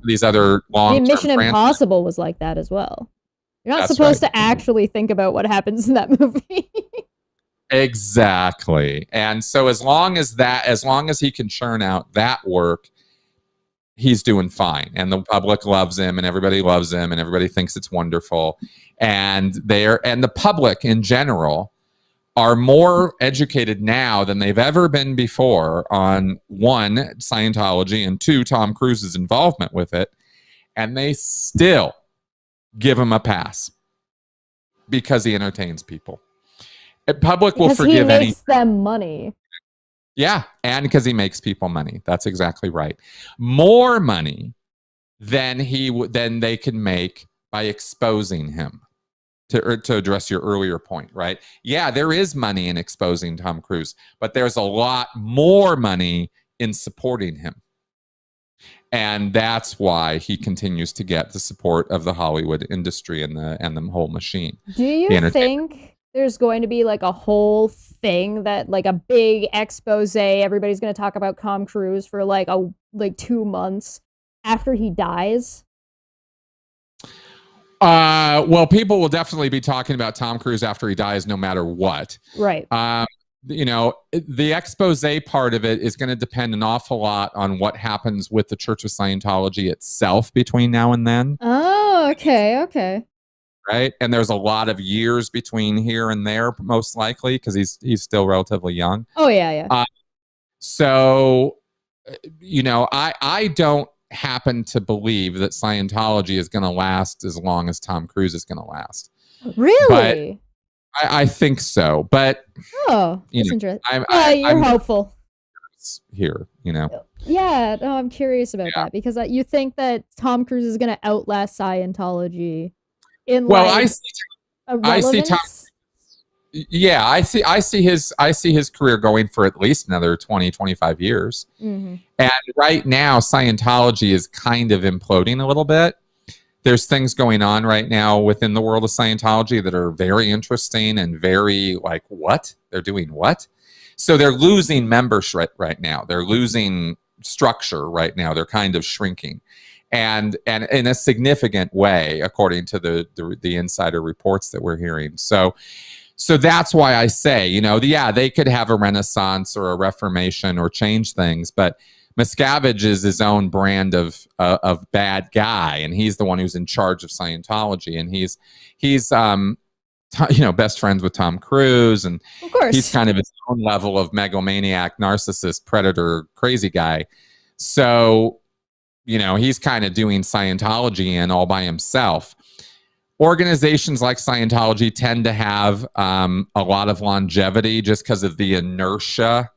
these other long-term Mission Impossible was like that as well. You're not supposed to actually think about what happens in that movie. Exactly. And so as long as he can churn out that work, he's doing fine. And the public loves him, and everybody loves him, and everybody thinks it's wonderful. And the public in general are more educated now than they've ever been before on, one, Scientology, and two, Tom Cruise's involvement with it. And they still give him a pass because he entertains people. Public will forgive anything. He makes them money. Yeah, and because he makes people money. That's exactly right. More money than they can make by exposing him. To address your earlier point, right? Yeah, there is money in exposing Tom Cruise, but there's a lot more money in supporting him. And that's why he continues to get the support of the Hollywood industry and the whole machine. Do you think there's going to be a whole thing that a big expose, everybody's going to talk about Tom Cruise for 2 months after he dies? Well, people will definitely be talking about Tom Cruise after he dies, no matter what. Right. The expose part of it is going to depend an awful lot on what happens with the Church of Scientology itself between now and then. Oh, okay. Right. And there's a lot of years between here and there, most likely, because he's still relatively young. Oh, yeah. So, I don't happen to believe that Scientology is going to last as long as Tom Cruise is going to last. Really? But I think so. But that's interesting. You're hopeful here. Yeah. No, I'm curious about that, because you think that Tom Cruise is going to outlast Scientology in I see Tom. Yeah, I see his career going for at least another 20, 25 years. Mm-hmm. And right now, Scientology is kind of imploding a little bit. There's things going on right now within the world of Scientology that are very interesting and very what? They're doing what? So they're losing membership right now. They're losing structure right now. They're kind of shrinking. And in a significant way, according to the insider reports that we're hearing. So that's why I say, they could have a renaissance or a reformation or change things, but Miscavige is his own brand of bad guy, and he's the one who's in charge of Scientology, and he's best friends with Tom Cruise, and of course, he's kind of his own level of megalomaniac, narcissist, predator, crazy guy. So, he's kind of doing Scientology and all by himself. Organizations like Scientology tend to have a lot of longevity just because of the inertia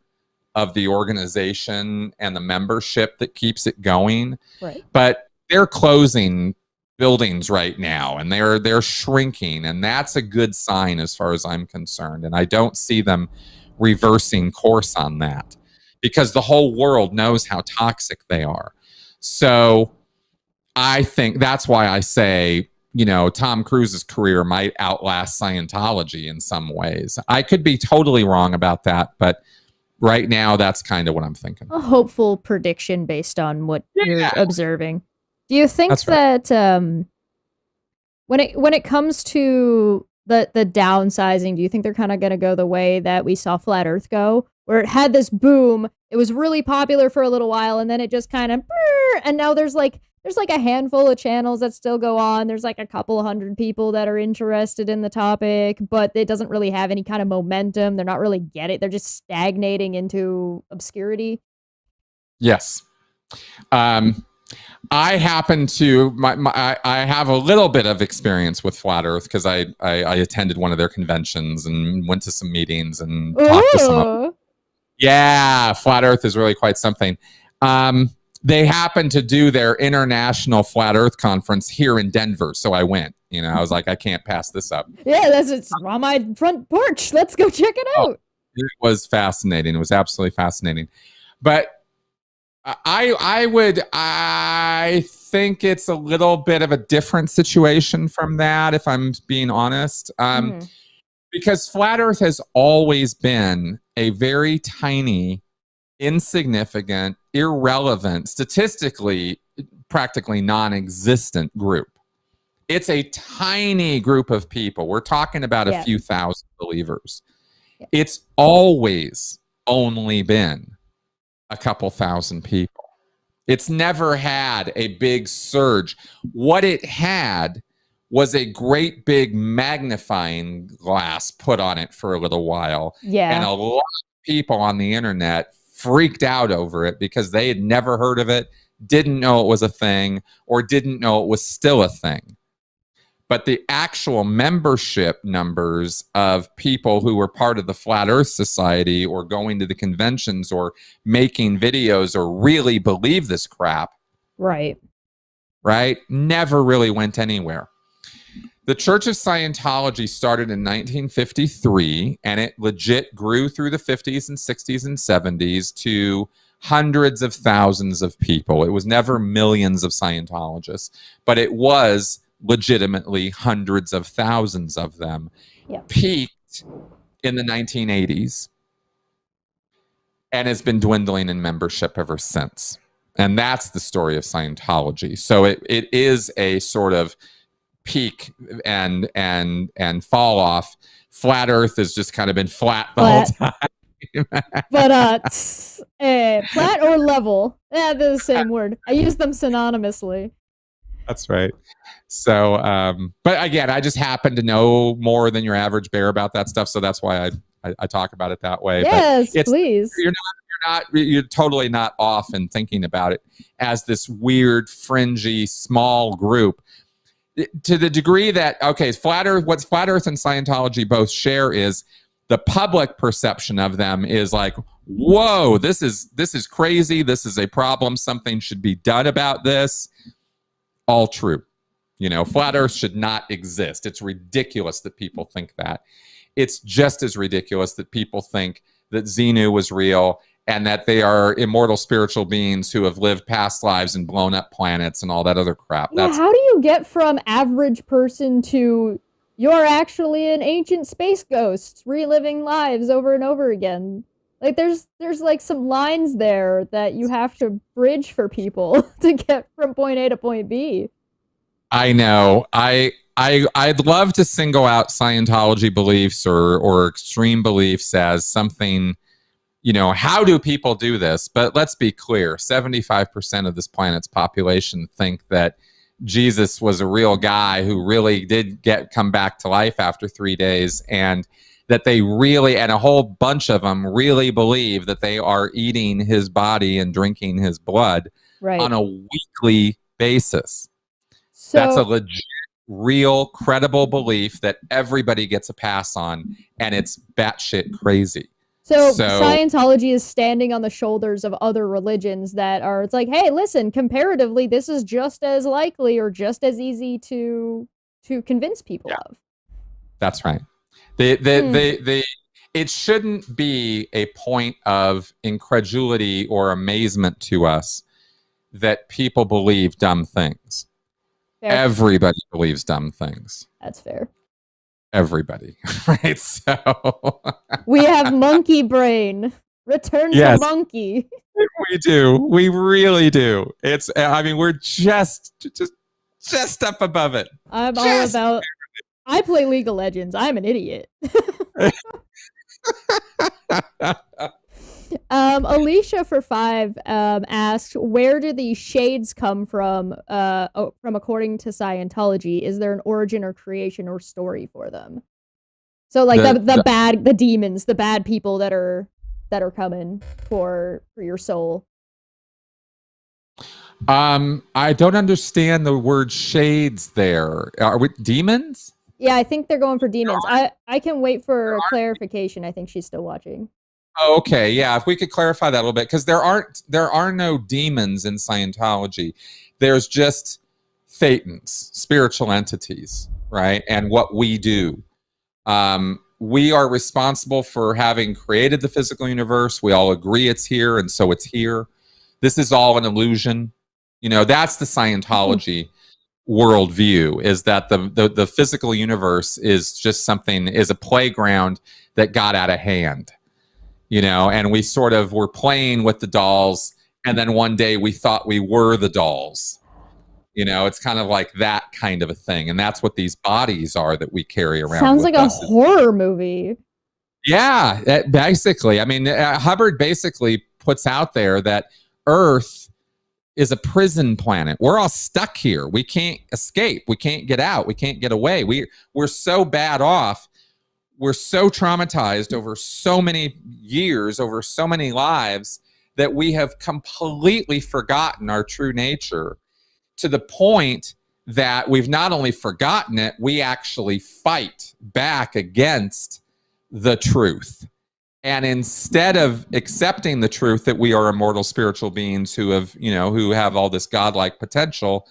of the organization and the membership that keeps it going. Right. But they're closing buildings right now, and they're shrinking, and that's a good sign as far as I'm concerned. And I don't see them reversing course on that, because the whole world knows how toxic they are. So I think that's why I say, Tom Cruise's career might outlast Scientology in some ways. I could be totally wrong about that, but right now that's kind of what I'm thinking. A hopeful prediction based on what you're observing. Do you think that when it comes to the downsizing, do you think they're kind of going to go the way that we saw Flat Earth go, where it had this boom, it was really popular for a little while, and then it just kind of, and now there's like a handful of channels that still go on. There's like a couple hundred people that are interested in the topic, but it doesn't really have any kind of momentum. They're not really getting it. They're just stagnating into obscurity. Yes. I happen to, I have a little bit of experience with Flat Earth because I attended one of their conventions and went to some meetings and talked to some of them. Yeah, Flat Earth is really quite something. They happened to do their international Flat Earth conference here in Denver, so I went. I was like, I can't pass this up. Yeah, it's on my front porch. Let's go check it out. It was fascinating. It was absolutely fascinating. But I think it's a little bit of a different situation from that, if I'm being honest. Because Flat Earth has always been a very tiny, insignificant, irrelevant, statistically practically non-existent group. It's a tiny group of people. We're talking about a few thousand believers. It's always only been a couple thousand people. It's never had a big surge. What it had was a great big magnifying glass put on it for a little while. Yeah. And a lot of people on the internet freaked out over it because they had never heard of it, didn't know it was a thing, or didn't know it was still a thing. But the actual membership numbers of people who were part of the Flat Earth Society or going to the conventions or making videos or really believe this crap, right, never really went anywhere. The Church of Scientology started in 1953, and it legit grew through the 50s and 60s and 70s to hundreds of thousands of people. It was never millions of Scientologists, but it was legitimately hundreds of thousands of them. Peaked in the 1980s and has been dwindling in membership ever since. And that's the story of Scientology. So it is a sort of peak and fall off. Flat Earth has just kind of been flat the whole time. But flat or level, they're the same word. I use them synonymously. That's right. So, but again, I just happen to know more than your average bear about that stuff, so that's why I talk about it that way. Yes, please. You're totally not off in thinking about it as this weird, fringy, small group. To the degree that, okay, Flat Earth, what Flat Earth and Scientology both share is the public perception of them is like, whoa, this is crazy. This is a problem. Something should be done about this. All true. Flat Earth should not exist. It's ridiculous that people think that. It's just as ridiculous that people think that Xenu was real and that they are immortal spiritual beings who have lived past lives and blown up planets and all that other crap. Yeah, how do you get from average person to you're actually an ancient space ghost reliving lives over and over again? Like there's like some lines there that you have to bridge for people to get from point A to point B. I know. I'd love to single out Scientology beliefs or extreme beliefs as something how do people do this? But let's be clear, 75% of this planet's population think that Jesus was a real guy who really did come back to life after 3 days, and that they really, and a whole bunch of them really believe that they are eating his body and drinking his blood on a weekly basis. So that's a legit, real, credible belief that everybody gets a pass on, and it's batshit crazy. So Scientology is standing on the shoulders of other religions that are, it's like, hey, listen, comparatively, this is just as likely or just as easy to convince people of. That's right. It shouldn't be a point of incredulity or amazement to us that people believe dumb things. Fair. Everybody believes dumb things. That's fair. Everybody, right? So we have monkey brain. Return to monkey. We do. We really do. It's. I mean, we're just up above it. I'm all about. I play League of Legends. I'm an idiot. Alicia for 5 asked, where do these shades come from according to Scientology? Is there an origin or creation or story for them? So like the demons, the bad people that are coming for your soul. I don't understand the word shades there. Are we demons? Yeah, I think they're going for demons. I can wait for clarification. I think she's still watching. Oh, okay, yeah. If we could clarify that a little bit, because there are no demons in Scientology. There's just thetans, spiritual entities, right? And what we do. We are responsible for having created the physical universe. We all agree it's here, and so it's here. This is all an illusion. That's the Scientology worldview, is that the physical universe is just is a playground that got out of hand. And we sort of were playing with the dolls, and then one day we thought we were the dolls. It's kind of like that kind of a thing, and that's what these bodies are that we carry around. Sounds like a horror movie. Yeah, basically. I mean, Hubbard basically puts out there that Earth is a prison planet. We're all stuck here. We can't escape. We can't get out. We can't get away. We're so bad off. We're so traumatized over so many years, over so many lives, that we have completely forgotten our true nature, to the point that we've not only forgotten it, we actually fight back against the truth. And instead of accepting the truth that we are immortal spiritual beings who have all this godlike potential,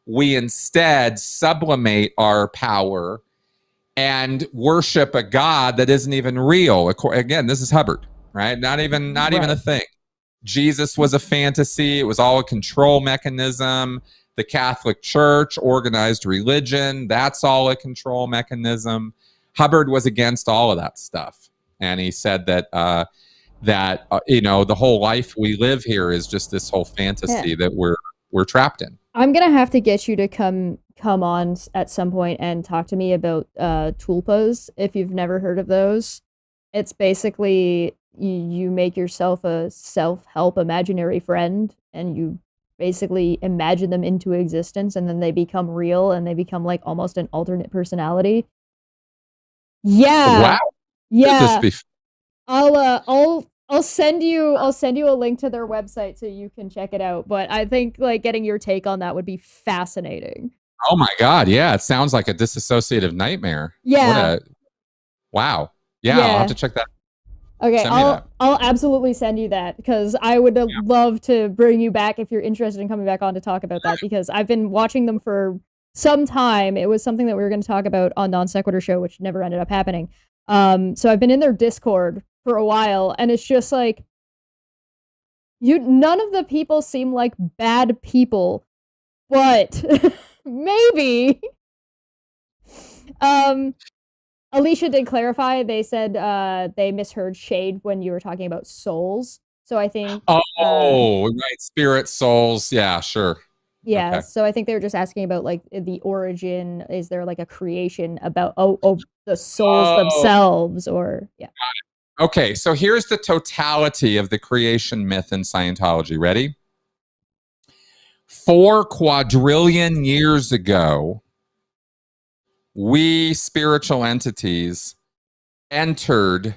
we instead sublimate our power and worship a God that isn't even real. Again, this is Hubbard, right? Not even a thing. Jesus was a fantasy. It was all a control mechanism. The Catholic Church, organized religion, that's all a control mechanism. Hubbard was against all of that stuff. And he said that the whole life we live here is just this whole fantasy that we're trapped in. I'm gonna have to get you to come on at some point and talk to me about tulpas, if you've never heard of those. It's basically you make yourself a self-help imaginary friend, and you basically imagine them into existence, and then they become real, and they become like almost an alternate personality. Yeah. Wow. Yeah. I'll send you a link to their website so you can check it out. But I think like getting your take on that would be fascinating. Oh my God. Yeah. It sounds like a disassociative nightmare. Yeah. Wow. Yeah. I'll have to check that. Okay. I'll absolutely send you that, because I would love to bring you back if you're interested in coming back on to talk about that, because I've been watching them for some time. It was something that we were going to talk about on Non Sequitur Show, which never ended up happening. So I've been in their Discord for a while, and it's just like, none of the people seem like bad people, but maybe. Alicia did clarify. They said they misheard shade when you were talking about souls. So I think. Oh, right. Spirit, souls. Yeah, sure. Yeah. Okay. So I think they were just asking about like the origin. Is there like a creation about the souls themselves, or yeah? Okay, so here's the totality of the creation myth in Scientology. Ready? 4 quadrillion years ago, we spiritual entities entered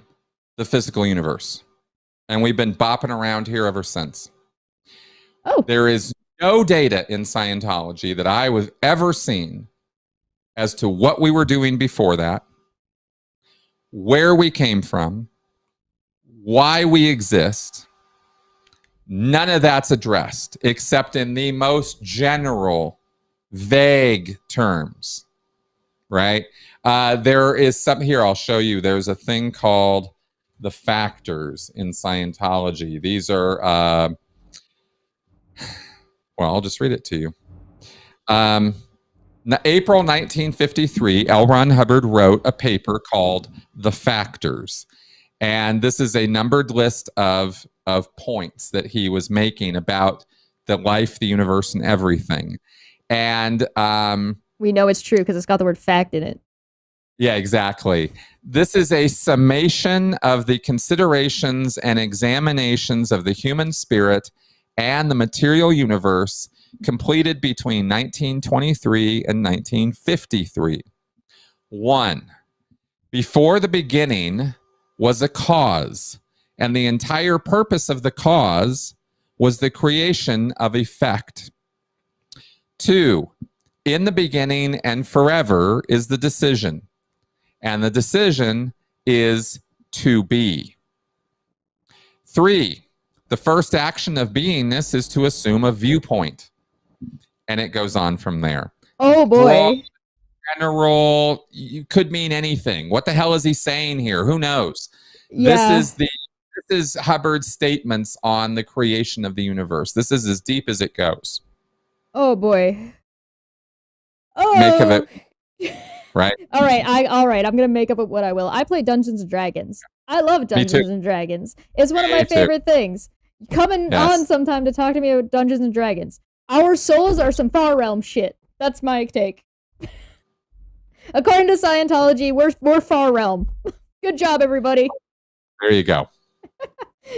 the physical universe, and we've been bopping around here ever since. Oh. There is no data in Scientology that I have ever seen as to what we were doing before that, where we came from, why we exist. None of that's addressed except in the most general, vague terms, right? There is something here, I'll show you. There's a thing called the factors in Scientology. These are, well, I'll just read it to you. April 1953, L. Ron Hubbard wrote a paper called The Factors. And this is a numbered list of points that he was making about the life, the universe, and everything. And we know it's true because it's got the word fact in it. Yeah, exactly. This is a summation of the considerations and examinations of the human spirit and the material universe completed between 1923 and 1953. 1. Before the beginning was a cause, and the entire purpose of the cause was the creation of effect. 2. In the beginning and forever is the decision, and the decision is to be. 3. The first action of beingness is to assume a viewpoint, and it goes on from there. Oh boy. Broad, general, you could mean anything. What the hell is he saying here? Who knows? Yeah. This is Hubbard's statements on the creation of the universe. This is as deep as it goes. Oh boy. Oh. Make of it, right? All right. I'm gonna make up what I will. I play Dungeons and Dragons. I love Dungeons and Dragons. It's one of my favorite things. Coming on sometime to talk to me about Dungeons and Dragons. Our souls are some far realm shit. That's my take. According to Scientology, we're far realm. Good job, everybody. There you go.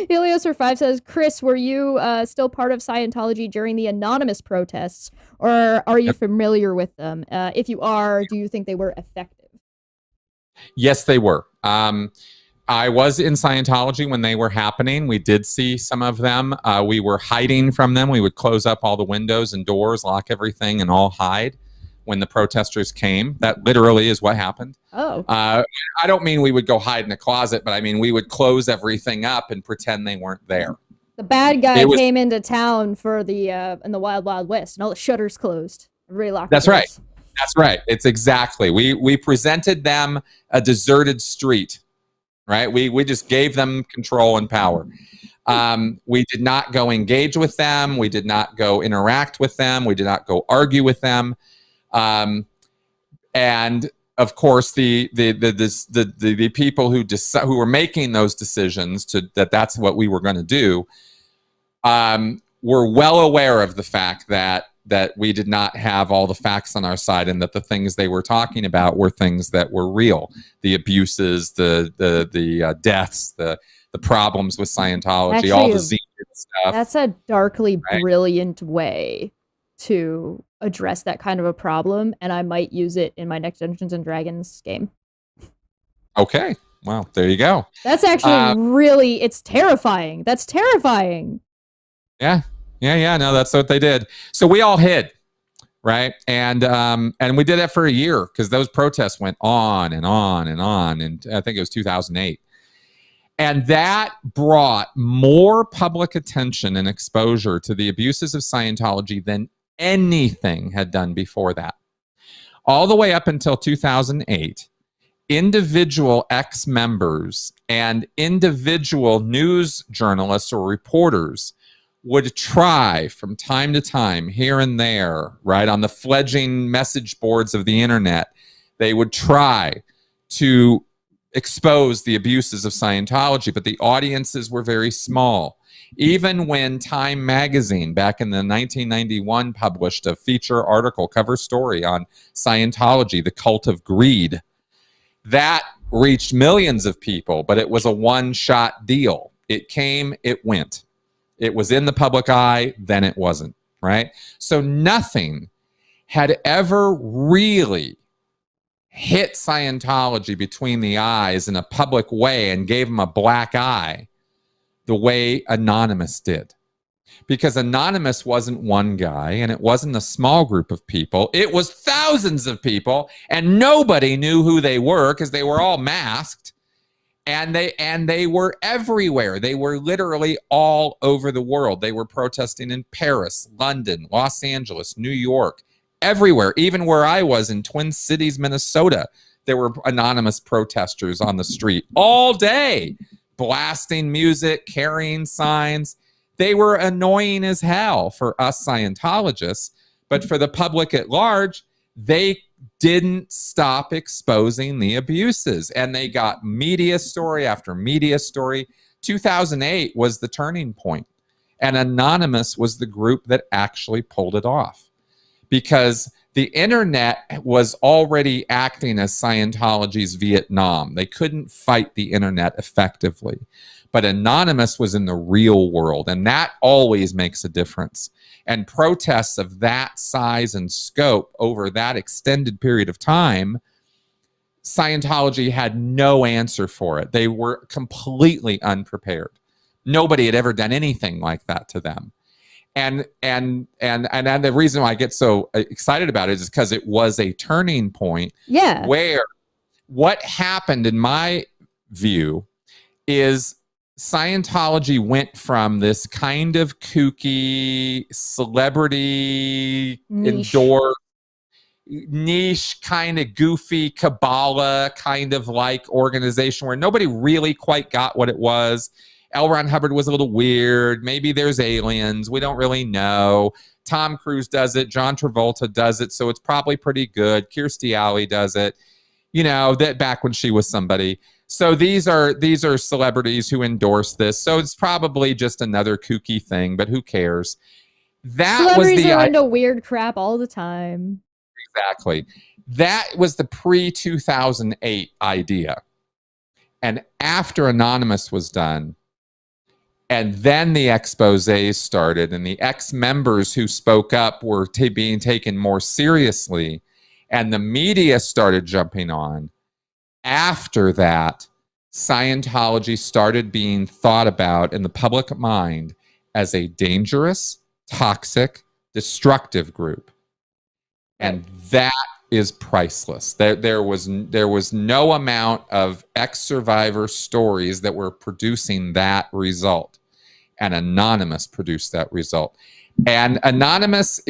Helios5 says, Chris, were you still part of Scientology during the anonymous protests, or are you familiar with them? If you are, do you think they were effective? Yes, they were. I was in Scientology when they were happening. We did see some of them. We were hiding from them. We would close up all the windows and doors, lock everything, and all hide when the protesters came. That literally is what happened. Oh. I don't mean we would go hide in a closet, but I mean we would close everything up and pretend they weren't there. The bad guy came into town for the in the Wild Wild West, and all the shutters closed. Everybody locked. That's right. That's right. It's exactly. We presented them a deserted street. Right? We just gave them control and power. We did not go engage with them. We did not go interact with them. We did not go argue with them. And of course, the people who were making those decisions that's what we were going to do were well aware of the fact that we did not have all the facts on our side, and that the things they were talking about were things that were real. The abuses, the deaths, the problems with Scientology, actually, all the Xenian stuff. That's a darkly brilliant way to address that kind of a problem, and I might use it in my next Dungeons and Dragons game. Okay. Well, there you go. That's actually really, it's terrifying. That's terrifying. Yeah. No, that's what they did. So we all hid, right? And we did that for a year because those protests went on and on and on. And I think it was 2008. And that brought more public attention and exposure to the abuses of Scientology than anything had done before that. All the way up until 2008, individual ex-members and individual news journalists or reporters would try from time to time, here and there, right, on the fledgling message boards of the internet, they would try to expose the abuses of Scientology, but the audiences were very small. Even when Time magazine back in the 1991 published a feature article, cover story on Scientology, the cult of greed, that reached millions of people, but it was a one-shot deal. It came, it went. It was in the public eye, then it wasn't, right? So nothing had ever really hit Scientology between the eyes in a public way and gave them a black eye the way Anonymous did. Because Anonymous wasn't one guy, and it wasn't a small group of people. It was thousands of people, and nobody knew who they were because they were all masked, and they were everywhere. They were literally all over the world. They were protesting in Paris, London, Los Angeles, New York, everywhere. Even where I was in Twin Cities, Minnesota, there were anonymous protesters on the street all day, blasting music, carrying signs. They were annoying as hell for us Scientologists, but for the public at large, they didn't stop exposing the abuses, and they got media story after media story. 2008 was the turning point, and Anonymous was the group that actually pulled it off, because the internet was already acting as Scientology's Vietnam. They couldn't fight the internet effectively. But Anonymous was in the real world, and that always makes a difference. And protests of that size and scope over that extended period of time, Scientology had no answer for it. They were completely unprepared. Nobody had ever done anything like that to them. And the reason why I get so excited about it is because it was a turning point. Yeah. Where what happened, in my view, is Scientology went from this kind of kooky, celebrity endorsed, niche, kind of goofy Kabbalah kind of like organization where nobody really quite got what it was. L. Ron Hubbard was a little weird. Maybe there's aliens. We don't really know. Tom Cruise does it. John Travolta does it. So it's probably pretty good. Kirstie Alley does it. You know, that back when she was somebody. So these are celebrities who endorse this. So it's probably just another kooky thing, but who cares? That Celebrities was the are into weird crap all the time. Exactly. That was the pre-2008 idea. And after Anonymous was done, and then the exposés started, and the ex-members who spoke up were being taken more seriously, and the media started jumping on. After that, Scientology started being thought about in the public mind as a dangerous, toxic, destructive group. And that is priceless. There was no amount of ex-survivor stories that were producing that result. And Anonymous produced that result. And Anonymous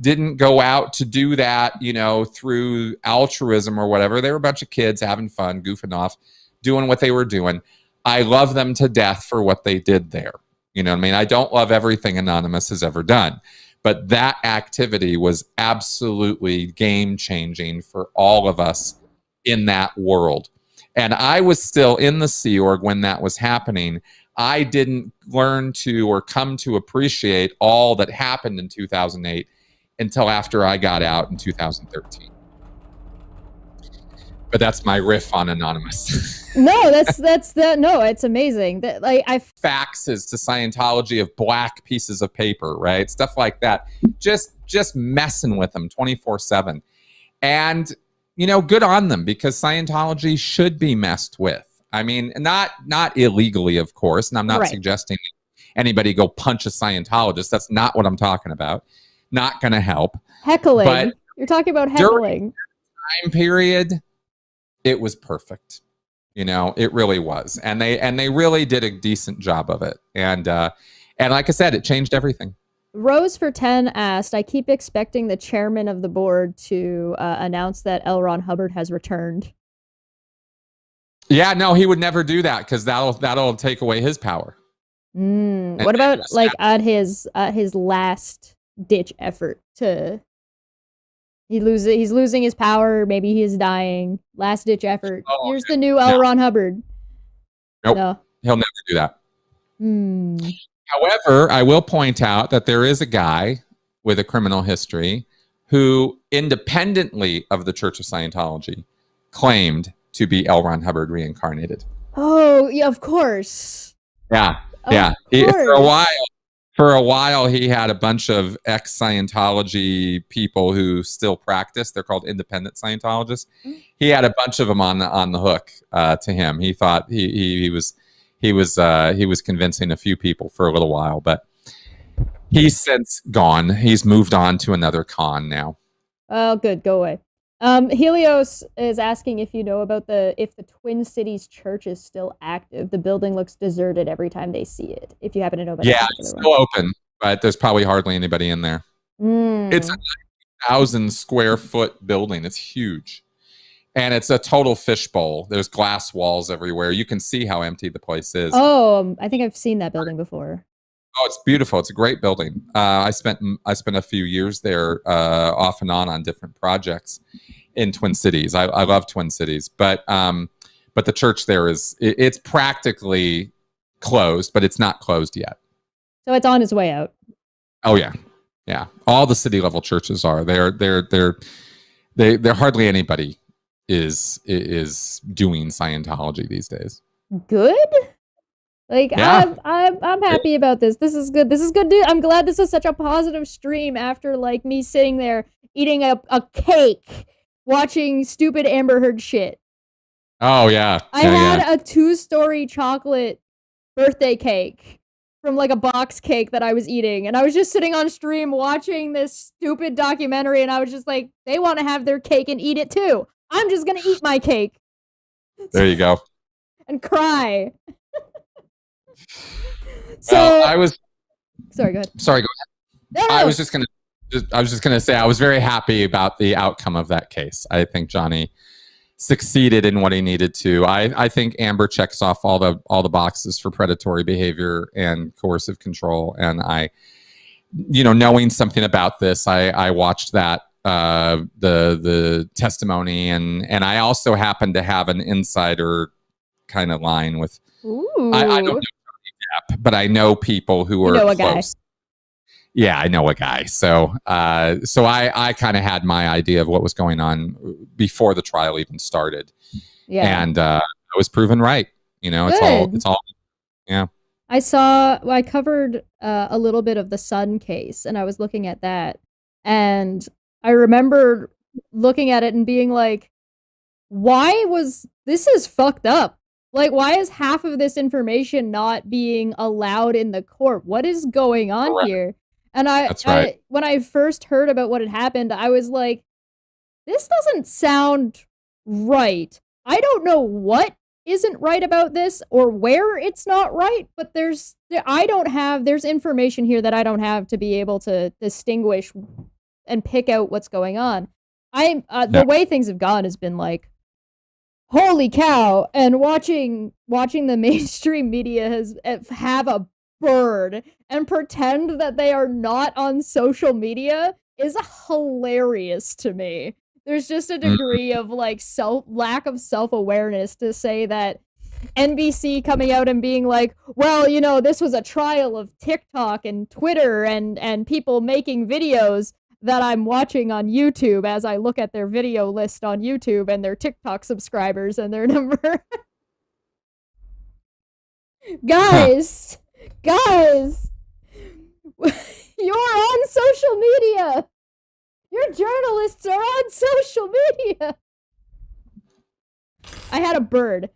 didn't go out to do that, you know, through altruism or whatever. They were a bunch of kids having fun, goofing off, doing what they were doing. I love them to death for what they did there. You know what I mean? I don't love everything Anonymous has ever done, but that activity was absolutely game-changing for all of us in that world. And I was still in the Sea Org when that was happening. I didn't learn to or come to appreciate all that happened in 2008 until after I got out in 2013. But that's my riff on Anonymous. No, no, it's amazing. That faxes to Scientology of black pieces of paper, right? Stuff like that. Just messing with them 24/7. And you know, good on them, because Scientology should be messed with. I mean, not illegally, of course, and I'm not suggesting anybody go punch a Scientologist. That's not what I'm talking about. Not going to help. Heckling. But you're talking about heckling. During that time period, it was perfect. You know, it really was, and they really did a decent job of it. And like I said, it changed everything. Rose for 10 asked, I keep expecting the chairman of the board to announce that L. Ron Hubbard has returned. Yeah, no, he would never do that, because that'll take away his power. What about like at his last ditch effort to he's losing his power, maybe he is dying. Last ditch effort. Here's the new L. Ron Hubbard. Nope. No. He'll never do that. However, I will point out that there is a guy with a criminal history who, independently of the Church of Scientology, claimed to be L. Ron Hubbard reincarnated. Oh, yeah, of course. Yeah, Of for a while, he had a bunch of ex-Scientology people who still practice. They're called independent Scientologists. He had a bunch of them on the hook to him. He thought he was convincing a few people for a little while, but he's since gone. He's moved on to another con now. Oh, good. Go away. Helios is asking if you know about if the Twin Cities church is still active. The building looks deserted every time they see it. If you happen to know about yeah, it's still open, but there's probably hardly anybody in there. It's a 9,000 square foot building. It's huge. And it's a total fishbowl. There's glass walls everywhere. You can see how empty the place is. Oh, I think I've seen that building before. Oh, it's beautiful. It's a great building. I spent a few years there off and on different projects in Twin Cities. I love Twin Cities, but the church there it's practically closed, but it's not closed yet. So it's on its way out. Oh yeah, yeah. All the city level churches are. They're hardly anybody is doing Scientology these days. Good. Like yeah. I'm happy about this. This is good. This is good, dude. I'm glad this is such a positive stream after like me sitting there eating a cake, watching stupid Amber Heard shit. Oh yeah. I had a 2-story chocolate birthday cake from like a box cake that I was eating, and I was just sitting on stream watching this stupid documentary, and I was just like, they want to have their cake and eat it too. I'm just gonna eat my cake. There you go. And cry. So I was sorry, go ahead. Sorry, go ahead. No. I was just gonna say I was very happy about the outcome of that case. I think Johnny succeeded in what he needed to. I think Amber checks off all the boxes for predatory behavior and coercive control. And knowing something about this, I watched that the testimony, and I also happen to have an insider kind of line with. Ooh. I don't know. But I know people who are close. Yeah, I know a guy. So I kind of had my idea of what was going on before the trial even started. Yeah. And I was proven right. It's all, yeah. I covered a little bit of the Sun case, and I was looking at that, and I remember looking at it and being like, this is fucked up. Like, why is half of this information not being allowed in the court? What is going on here? And That's right. when I first heard about what had happened, I was like, this doesn't sound right. I don't know what isn't right about this or where it's not right, but there's information here that I don't have to be able to distinguish and pick out what's going on. The way things have gone has been like, holy cow, and watching the mainstream media have a bird and pretend that they are not on social media is hilarious to me. There's just a degree of like lack of self-awareness to say that NBC coming out and being like, well, this was a trial of TikTok and Twitter and people making videos that I'm watching on YouTube as I look at their video list on YouTube and their TikTok subscribers and their number. Guys, you're on social media. Your journalists are on social media. I had a bird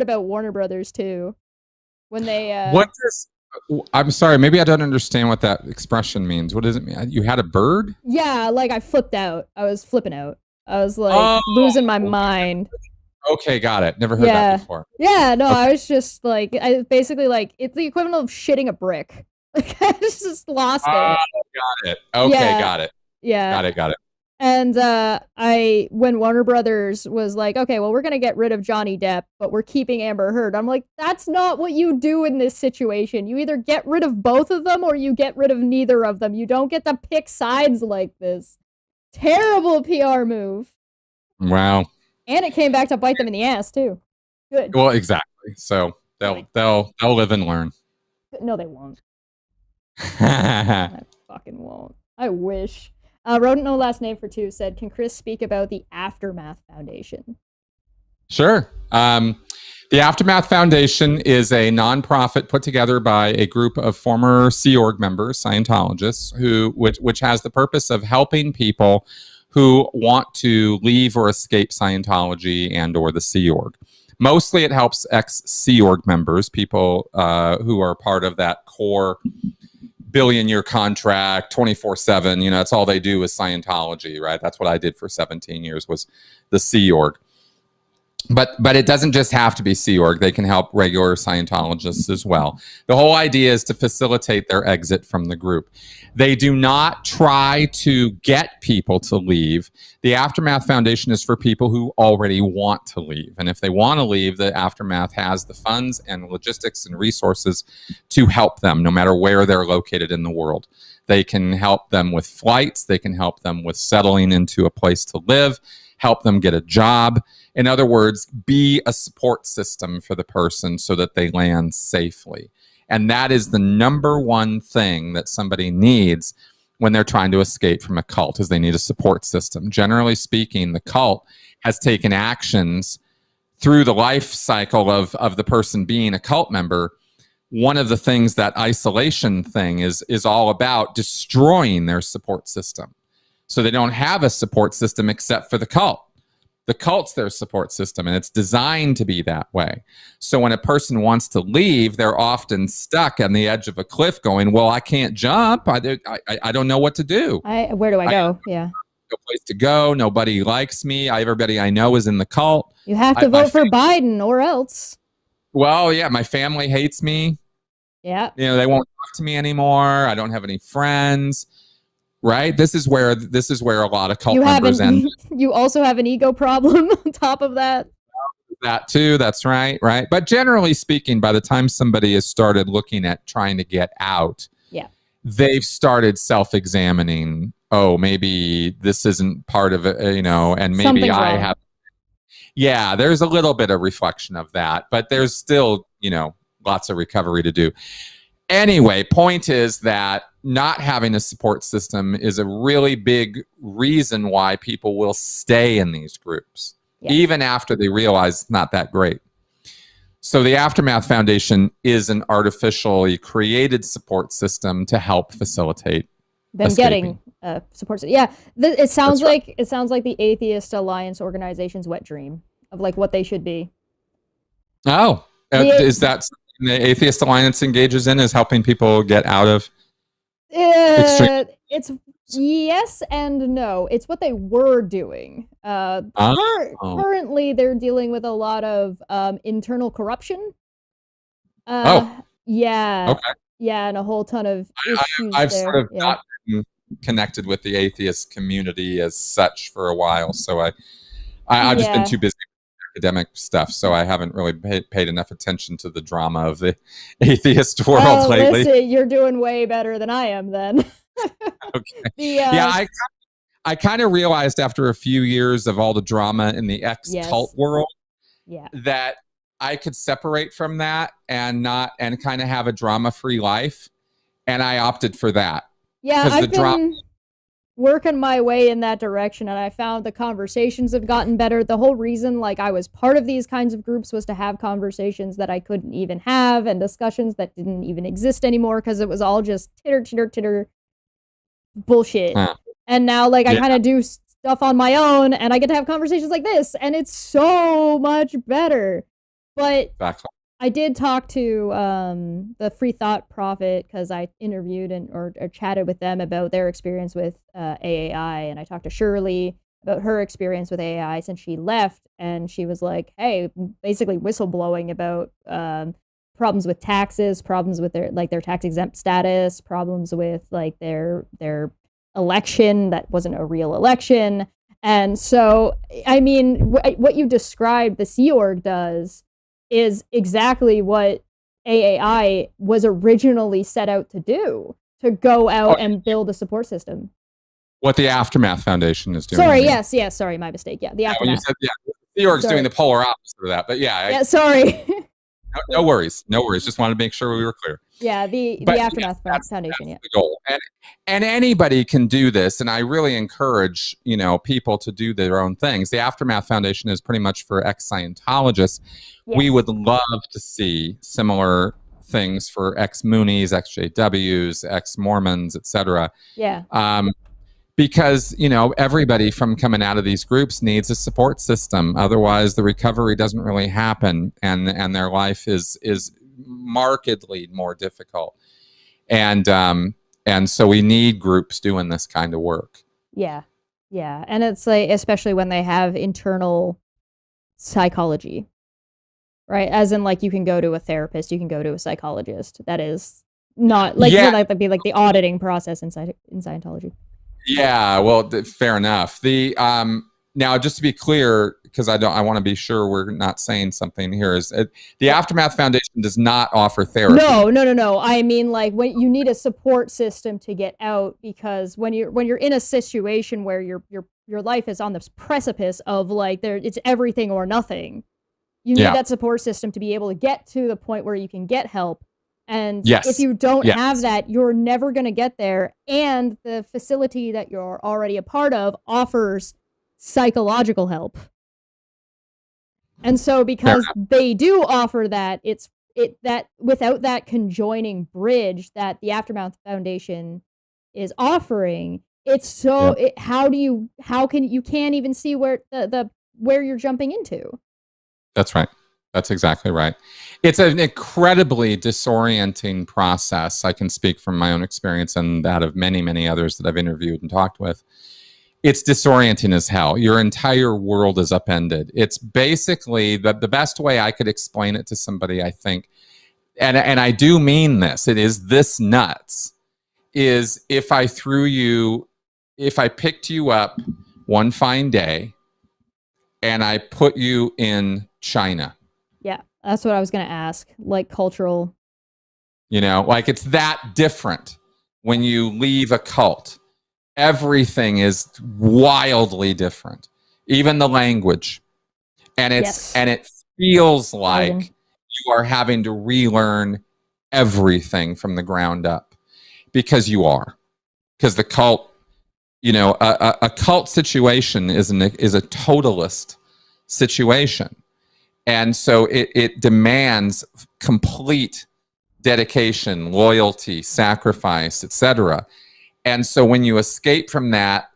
about Warner Brothers too. When they I'm sorry, maybe I don't understand what that expression means. What does it mean? You had a bird? Yeah, like I flipped out. I was flipping out. I was like losing my mind. Okay, got it. Never heard that before. Yeah, no, okay. I was just like, basically like, it's the equivalent of shitting a brick. Like, I just lost it. Got it. Okay, got it. Yeah. Got it. And when Warner Brothers was like, okay, well, we're going to get rid of Johnny Depp, but we're keeping Amber Heard. I'm like, that's not what you do in this situation. You either get rid of both of them or you get rid of neither of them. You don't get to pick sides like this. Terrible PR move. Wow. And it came back to bite them in the ass too. Good. Well, exactly. So they'll live and learn. No, they won't. I fucking won't. I wish. Rodent No Last Name for Two said, can Chris speak about the Aftermath Foundation? Sure. The Aftermath Foundation is a nonprofit put together by a group of former Sea Org members, Scientologists, which has the purpose of helping people who want to leave or escape Scientology and or the Sea Org. Mostly it helps ex-Sea Org members, people who are part of that core billion-year contract, 24/7. You know, that's all they do is Scientology, right? That's what I did for 17 years was the Sea Org. But it doesn't just have to be Sea Org. They can help regular Scientologists as well. The whole idea is to facilitate their exit from the group. They do not try to get people to leave. The Aftermath Foundation is for people who already want to leave. And if they want to leave, the Aftermath has the funds and logistics and resources to help them, no matter where they're located in the world. They can help them with flights. They can help them with settling into a place to live, help them get a job. In other words, be a support system for the person so that they land safely. And that is the number one thing that somebody needs when they're trying to escape from a cult, is they need a support system. Generally speaking, the cult has taken actions through the life cycle of the person being a cult member. One of the things, that isolation thing, is all about destroying their support system. So they don't have a support system except for the cult. The cult's their support system, and it's designed to be that way. So when a person wants to leave, they're often stuck on the edge of a cliff going, well, I can't jump. I don't know what to do. Where do I go? Yeah. No place to go. Nobody likes me. Everybody I know is in the cult. You have to vote for Biden or else. Well, yeah, my family hates me. Yeah. You know, they won't talk to me anymore. I don't have any friends. Right? This is where a lot of cult members end. You also have an ego problem on top of that. That too, that's right, right? But generally speaking, by the time somebody has started looking at trying to get out, yeah, they've started self-examining, oh, maybe this isn't part of it, you know, and maybe Something's I wrong. have. Yeah, there's a little bit of reflection of that, but there's still, you know, lots of recovery to do. Anyway, point is that not having a support system is a really big reason why people will stay in these groups, even after they realize it's not that great. So the Aftermath Foundation is an artificially created support system to help facilitate them escaping. Getting support system. Yeah, it sounds like the Atheist Alliance organization's wet dream of like what they should be. Oh, is that the Atheist Alliance engages in, is helping people get out of extreme? It's yes and no. It's what they were doing. Currently, they're dealing with a lot of internal corruption. Yeah. Okay. Yeah, and a whole ton of issues. I've sort of not been connected with the atheist community as such for a while, so I've just been too busy academic stuff, so I haven't really paid enough attention to the drama of the atheist world lately. Listen, you're doing way better than I am then. Okay. Yeah, I kind of realized after a few years of all the drama in the ex-cult world that I could separate from that and kind of have a drama-free life, and I opted for that. Yeah, I've been working my way in that direction, and I found the conversations have gotten better. The whole reason like I was part of these kinds of groups was to have conversations that I couldn't even have, and discussions that didn't even exist anymore because it was all just titter bullshit. And now like I kind of do stuff on my own, and I get to have conversations like this, and it's so much better. But I did talk to the Free Thought Prophet because I interviewed or chatted with them about their experience with AAI, and I talked to Shirley about her experience with AAI since she left, and she was like, hey, basically whistleblowing about problems with taxes, problems with their tax exempt status, problems with like their election that wasn't a real election. And so, I mean, what you described the Sea Org does is exactly what AAI was originally set out to do, to go out and build a support system. What the Aftermath Foundation is doing. Sorry, yes, sorry, my mistake. Yeah, the Aftermath. When you said, Sea Org's doing the polar opposite of that, but yeah. Sorry. No worries. No worries. Just wanted to make sure we were clear. Yeah, the Aftermath Foundation. That's the goal. And anybody can do this. And I really encourage, people to do their own things. The Aftermath Foundation is pretty much for ex-Scientologists. Yes. We would love to see similar things for ex-Moonies, ex-JWs, ex-Mormons, etc. Yeah. Because, everybody from coming out of these groups needs a support system. Otherwise, the recovery doesn't really happen, and their life is markedly more difficult. And so we need groups doing this kind of work. Yeah. Yeah. And it's like, especially when they have internal psychology, right? As in, like, you can go to a therapist, you can go to a psychologist. That is not like, yeah. That'd be like the auditing process in Scientology. Yeah, well, fair enough. Now, just to be clear, because I want to be sure we're not saying something here, is the Aftermath Foundation does not offer therapy. No. I mean, like, when you need a support system to get out, because when you're in a situation where your life is on the precipice of, like, it's everything or nothing, you need that support system to be able to get to the point where you can get help. And if you don't have that, you're never going to get there. And the facility that you're already a part of offers psychological help. And so because they do offer that, that without that conjoining bridge that the Aftermath Foundation is offering, it's so you can't even see where where you're jumping into. That's right. That's exactly right. It's an incredibly disorienting process. I can speak from my own experience and that of many, many others that I've interviewed and talked with. It's disorienting as hell. Your entire world is upended. It's basically the best way I could explain it to somebody, I think, and I do mean this, it is this nuts, is if I picked you up one fine day and I put you in China. Yeah, that's what I was going to ask. Like, cultural. Like, it's that different when you leave a cult. Everything is wildly different, even the language. And it feels like you are having to relearn everything from the ground up, because because the cult, a cult situation is a totalist situation. And so it demands complete dedication, loyalty, sacrifice, etc. And so when you escape from that,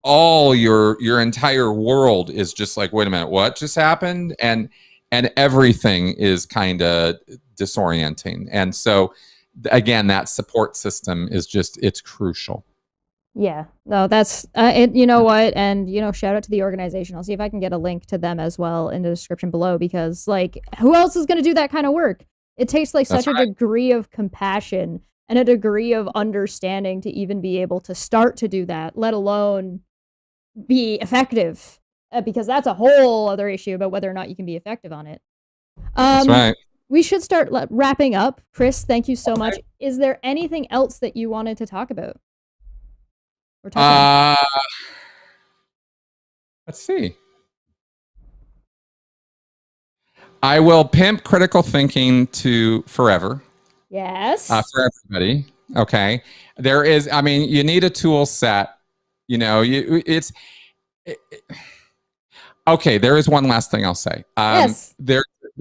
all your entire world is just like, wait a minute, what just happened? And everything is kind of disorienting. And so again, that support system is it's crucial. Yeah, no, that's you know what, and shout out to the organization. I'll see if I can get a link to them as well in the description below, because, like, who else is going to do that kind of work? It takes, like, such a degree of compassion and a degree of understanding to even be able to start to do that, let alone be effective, because that's a whole other issue about whether or not you can be effective on it. That's right. We should start wrapping up. Chris, thank you so much. Is there anything else that you wanted to talk about? Let's see. I will pimp critical thinking to forever. Yes. For everybody. Okay. There is, you need a tool set. Okay. There is one last thing I'll say. Yes.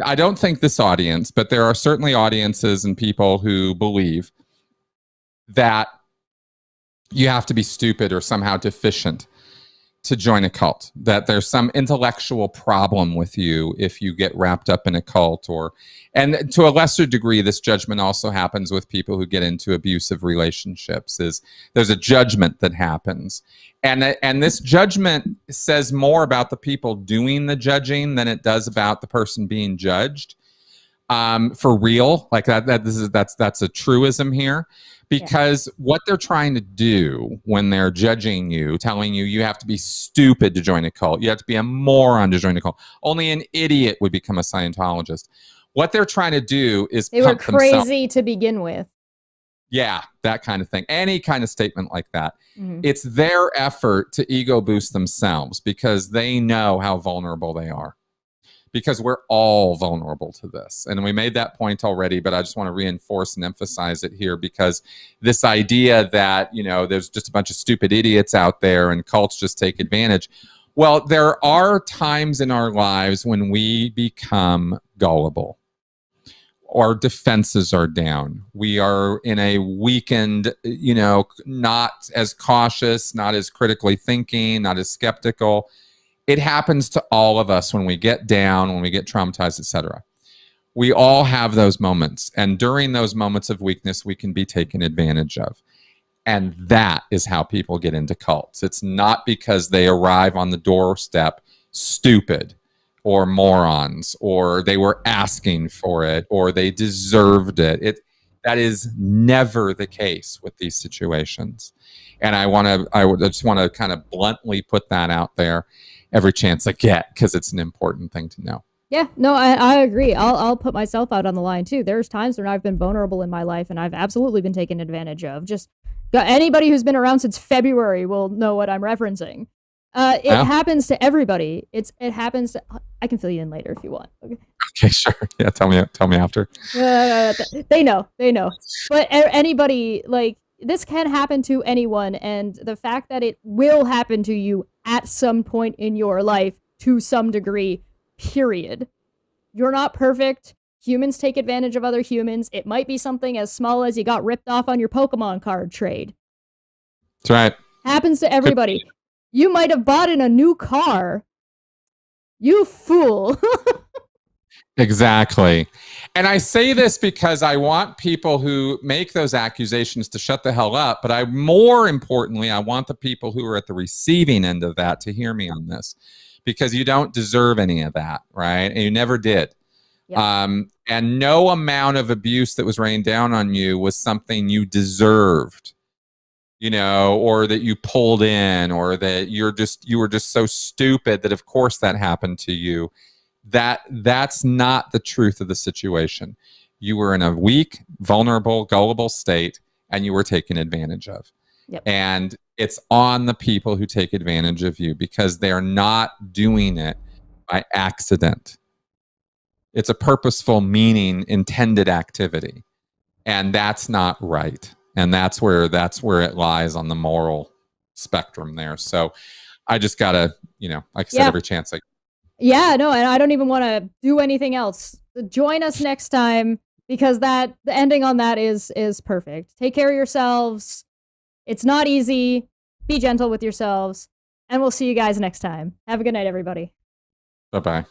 I don't think this audience, but there are certainly audiences and people who believe that you have to be stupid or somehow deficient to join a cult, that there's some intellectual problem with you if you get wrapped up in a cult, and to a lesser degree, this judgment also happens with people who get into abusive relationships. There's a judgment that happens. And this judgment says more about the people doing the judging than it does about the person being judged. For real, like that's a truism here. Because what they're trying to do when they're judging you, telling you have to be stupid to join a cult, you have to be a moron to join a cult, only an idiot would become a Scientologist. What they're trying to do is they were crazy to begin with. Yeah, that kind of thing. Any kind of statement like that. Mm-hmm. It's their effort to ego boost themselves because they know how vulnerable they are. because we're all vulnerable to this. And we made that point already, but I just want to reinforce and emphasize it here, because this idea that, you know, there's just a bunch of stupid idiots out there and cults just take advantage. Well, there are times in our lives when we become gullible. Our defenses are down. We are in a weakened, you know, not as cautious, not as critically thinking, not as skeptical. It happens to all of us when we get down, when we get traumatized, etc. We all have those moments. And during those moments of weakness, we can be taken advantage of. And that is how people get into cults. It's not because they arrive on the doorstep stupid or morons, or they were asking for it, or they deserved it. That is never the case with these situations. And I just want to kind of bluntly put that out there every chance I get, because it's an important thing to know. Yeah, no, I agree. I'll put myself out on the line too. There's times when I've been vulnerable in my life, and I've absolutely been taken advantage of. Just anybody who's been around since February will know what I'm referencing. It happens to everybody. It happens to, I can fill you in later if you want. Okay, sure. Yeah, tell me after. They know. But anybody, like, this can happen to anyone, and the fact that it will happen to you at some point in your life to some degree, period. You're not perfect. Humans take advantage of other humans. It might be something as small as you got ripped off on your Pokemon card trade. That's right. Happens to everybody. You might have bought in a new car. You fool. Exactly. And I say this because I want people who make those accusations to shut the hell up. But more importantly, I want the people who are at the receiving end of that to hear me on this, because you don't deserve any of that, right? And you never did. Yep. And no amount of abuse that was rained down on you was something you deserved, you know, or that you pulled in, or that you were just so stupid that of course that happened to you. That's not the truth of the situation. You were in a weak, vulnerable, gullible state, and you were taken advantage of. Yep. And it's on the people who take advantage of you, because they're not doing it by accident. It's a purposeful, meaning, intended activity. And that's not right. And that's where it lies on the moral spectrum there. So I just gotta, you know, like I said, every chance I Yeah, no, and I don't even want to do anything else. Join us next time, because the ending on that is perfect. Take care of yourselves. It's not easy. Be gentle with yourselves. And we'll see you guys next time. Have a good night, everybody. Bye-bye.